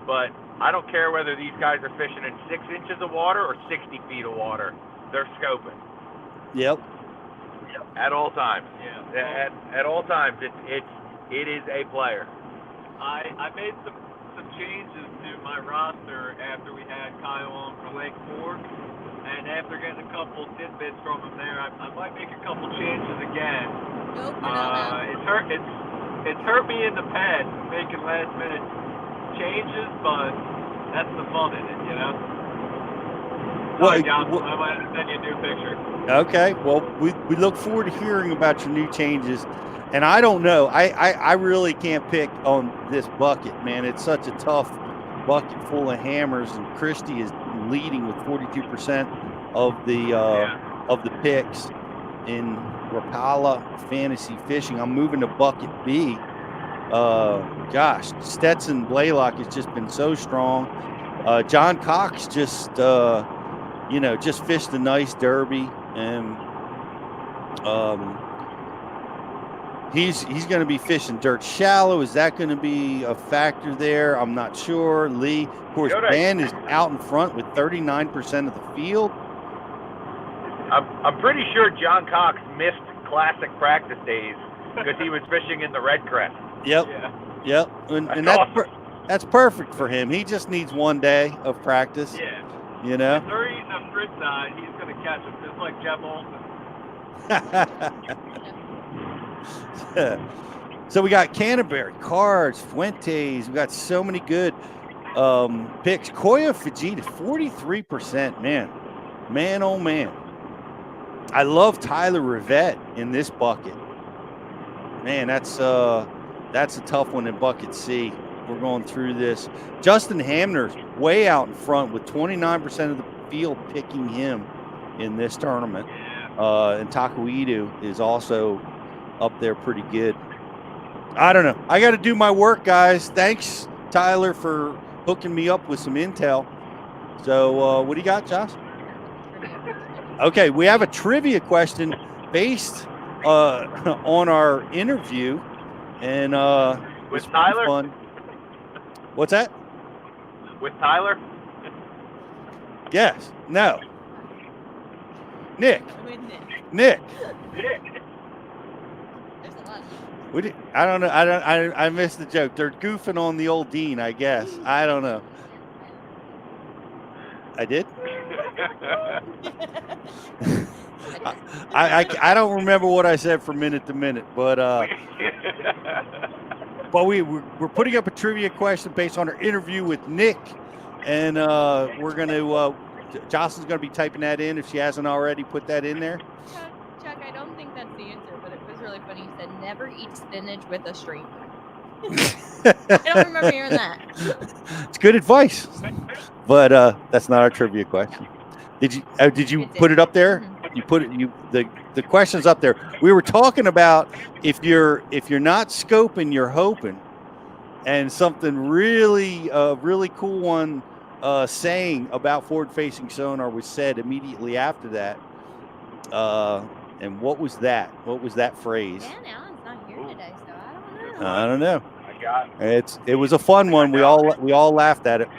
But I don't care whether these guys are fishing in 6 inches of water or 60 feet of water. They're scoping. Yep. At all times. Yeah. At all times, it is a player. I made some changes to my roster after we had Kyle on for Lake Fork, and after getting a couple tidbits from him there, I might make a couple changes again. It's hurt me in the past making last minute changes, but that's the fun in it, Sorry, John, I might send you a new picture. Okay, well, we look forward to hearing about your new changes. And I don't know. I really can't pick on this bucket, man. It's such a tough bucket full of hammers, and Christie is leading with 42% of the picks in Rapala Fantasy Fishing. I'm moving to bucket B. Stetson Blaylock has just been so strong. John Cox just fished a nice derby, and he's going to be fishing dirt shallow. Is that going to be a factor there? I'm not sure. Lee, of course, Ben is out in front with 39% of the field. I'm pretty sure John Cox missed classic practice days because he was fishing in the Red Crest. Yep. Yeah. Yep. And that's perfect for him. He just needs 1 day of practice. Yeah. You know? If they're eating a frit side, he's going to catch him just like Jeff Olson. So we got Canterbury, Cards, Fuentes. We got so many good picks. Koya Fujita, 43%. Man, oh man. I love Tyler Rivette in this bucket. Man, that's That's a tough one in Bucket C. We're going through this. Justin Hamner's way out in front with 29% of the field picking him in this tournament. And Takuidu is also up there pretty good. I don't know. I got to do my work, guys. Thanks, Tyler, for hooking me up with some intel. So what do you got, Josh? Okay, we have a trivia question based on our interview. And with Tyler? Fun. What's that? With Tyler? Yes. No. Nick. With Nick. Nick. There's a lot. I don't know. I missed the joke. They're goofing on the old Dean, I guess. I don't know. I did? I don't remember what I said from minute to minute, but we're putting up a trivia question based on our interview with Nick, and we're going to Jocelyn's going to be typing that in if she hasn't already put that in there. Chuck, I don't think that's the answer, but it was really funny. You said never eat spinach with a stranger. I don't remember hearing that. It's good advice, but that's not our trivia question. Did you put it up there? Mm-hmm. You put it. The question's up there. We were talking about if you're not scoping, you're hoping, and something really cool one saying about forward-facing sonar was said immediately after that. And what was that? What was that phrase? Dan Allen's not here today, so I don't know. I don't know. I got it. It was a fun one. We all laughed at it,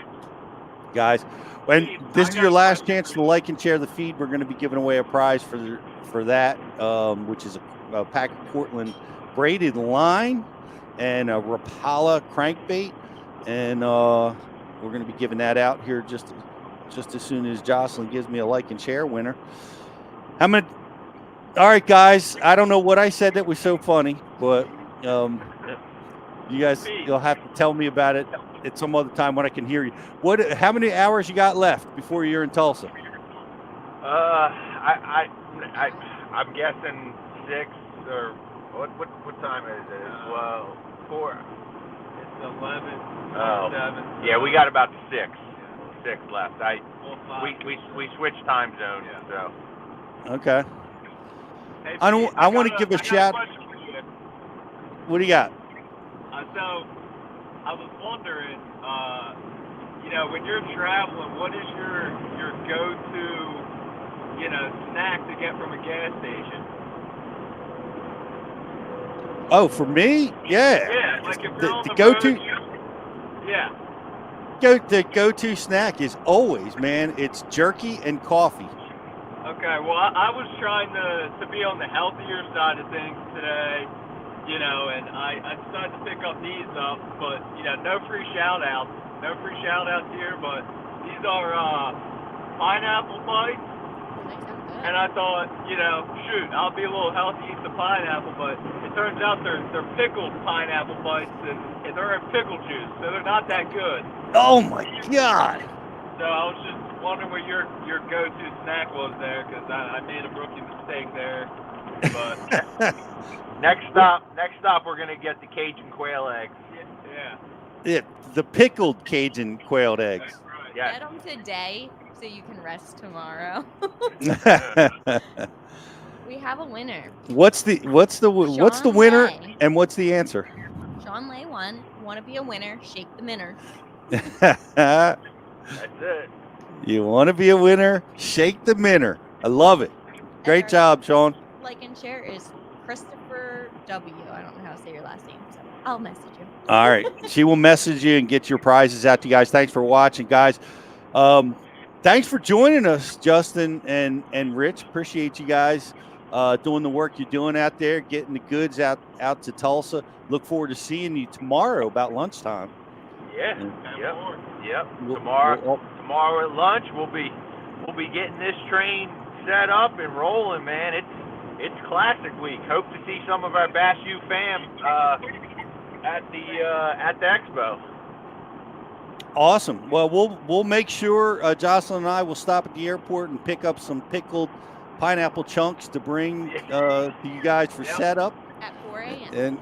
guys. When this is your last chance to like and share the feed, we're going to be giving away a prize for that, which is a pack of Portland braided line and a Rapala crankbait, and we're going to be giving that out here just as soon as Jocelyn gives me a like and share winner. All right, guys. I don't know what I said that was so funny, but you guys, you'll have to tell me about it at some other time when I can hear you. How many hours you got left before you're in Tulsa? I'm guessing 6 or what time is it? Well, 4. It's 11. Oh, 7. yeah, we got about 6 left. We switched time zones, so. Okay. Hey, I want to give a shout. What do you got? So, I was wondering, when you're traveling, what is your go-to, snack to get from a gas station? Oh, for me, yeah. Yeah, like if you're on the go-to. road, yeah. The go-to snack is always, man. It's jerky and coffee. Okay, well, I was trying to be on the healthier side of things today, and I decided to pick up these up, but, no free shout-outs. No free shout-outs here, but these are pineapple bites. And I thought, shoot, I'll be a little healthy, eat some pineapple, but it turns out they're pickled pineapple bites, and they're in pickle juice, so they're not that good. Oh, my God. So I was just wondering what your go-to snack was there, because I made a rookie mistake there. But next stop, we're gonna get the Cajun quail eggs. Yeah, the pickled Cajun quailed eggs. Right. Yeah. Get them today so you can rest tomorrow. We have a winner. What's the winner Lay. and what's the answer? Sean Lay won. Want to be a winner? Shake the minner. That's it. You want to be a winner? Shake the minner. I love it. Great job, Sean. Like and share is Christopher W. I don't know how to say your last name, so I'll message you. All right. She will message you and get your prizes out to you guys. Thanks for watching, guys. Thanks for joining us, Justin and Rich. Appreciate you guys doing the work you're doing out there, getting the goods out to Tulsa. Look forward to seeing you tomorrow about lunchtime. Yeah. Yep. Tomorrow at lunch, we'll be getting this train set up and rolling, man. It's Classic Week. Hope to see some of our Bass U fam at the expo. Awesome. Well, we'll make sure Jocelyn and I will stop at the airport and pick up some pickled pineapple chunks to bring to you guys for setup. At 4 a.m.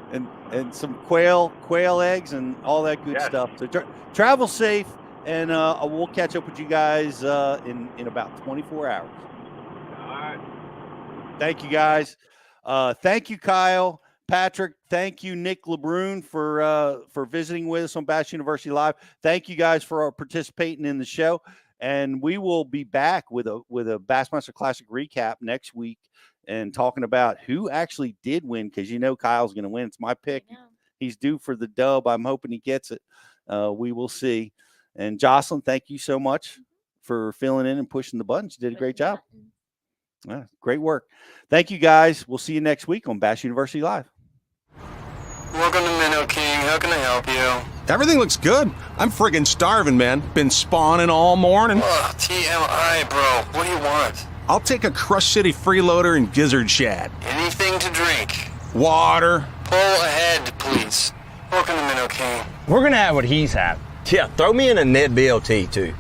And and some quail eggs and all that good stuff. So travel safe, and we'll catch up with you guys in about 24 hours. All right. Thank you, guys. Thank you, Kyle, Patrick. Thank you, Nick LeBrun, for visiting with us on Bass University Live. Thank you guys for participating in the show, and we will be back with a Bassmaster Classic recap next week and talking about who actually did win, because Kyle's going to win. It's my pick. He's due for the dub. I'm hoping he gets it. We will see. And Jocelyn, thank you so much for filling in and pushing the buttons. You did a great job. Great work. Thank you, guys. We'll see you next week on Bass University Live. Welcome to Minnow King. How can I help you? Everything looks good. I'm friggin' starving, man. Been spawning all morning. Ugh, TMI, bro. What do you want? I'll take a Crush City freeloader and gizzard shad. Anything to drink. Water. Pull ahead, please. Welcome to Minnow King. We're gonna have what he's having. Yeah, throw me in a Ned BLT too.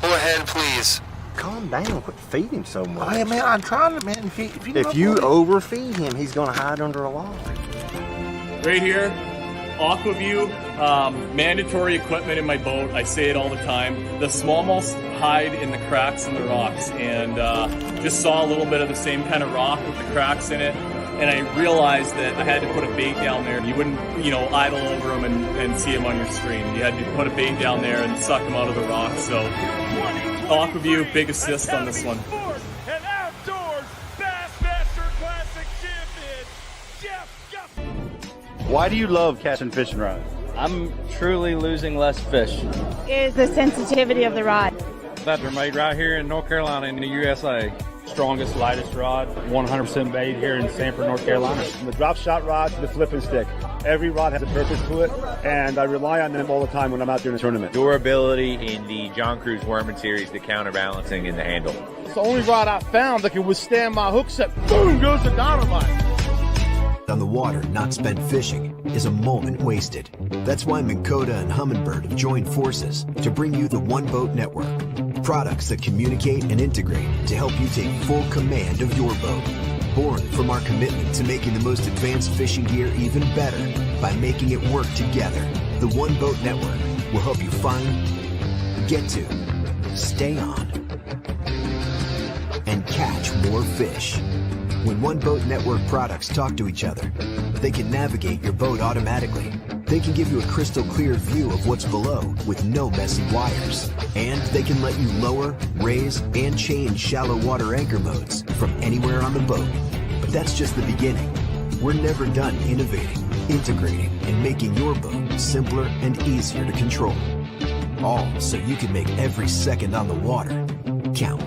Pull ahead, please. Calm down. Quit feeding him so much. Hey, man, I'm trying to, man. If you overfeed him, he's going to hide under a log. Right here, Aquaview, mandatory equipment in my boat. I say it all the time. The smallmouths hide in the cracks in the rocks, and just saw a little bit of the same kind of rock with the cracks in it. And I realized that I had to put a bait down there. You wouldn't, idle over them and see them on your screen. You had to put a bait down there and suck them out of the rock. So, Aquaview, big assist on this one. And outdoors Bassmaster Classic champion, Jeff Guffey. Why do you love catching fishing rods? I'm truly losing less fish. Is the sensitivity of the rod. That they're made right here in North Carolina in the USA. Strongest, lightest rod, 100% made here in Sanford, North Carolina. From the drop shot rod to the flipping stick, every rod has a purpose to it, and I rely on them all the time when I'm out doing a tournament. Durability in the John Cruz Worming series, the counterbalancing in the handle. It's the only rod I found that can withstand my hook set. Boom goes the dynamite. On the water, not spent fishing is a moment wasted. That's why Minn Kota and Humminbird have joined forces to bring you the One Boat Network. Products that communicate and integrate to help you take full command of your boat. Born from our commitment to making the most advanced fishing gear even better by making it work together. The One Boat Network will help you find, get to, stay on, and catch more fish. When One Boat Network products talk to each other, they can navigate your boat automatically. They can give you a crystal clear view of what's below with no messy wires. And they can let you lower, raise, and change shallow water anchor modes from anywhere on the boat. But that's just the beginning. We're never done innovating, integrating, and making your boat simpler and easier to control. All so you can make every second on the water count.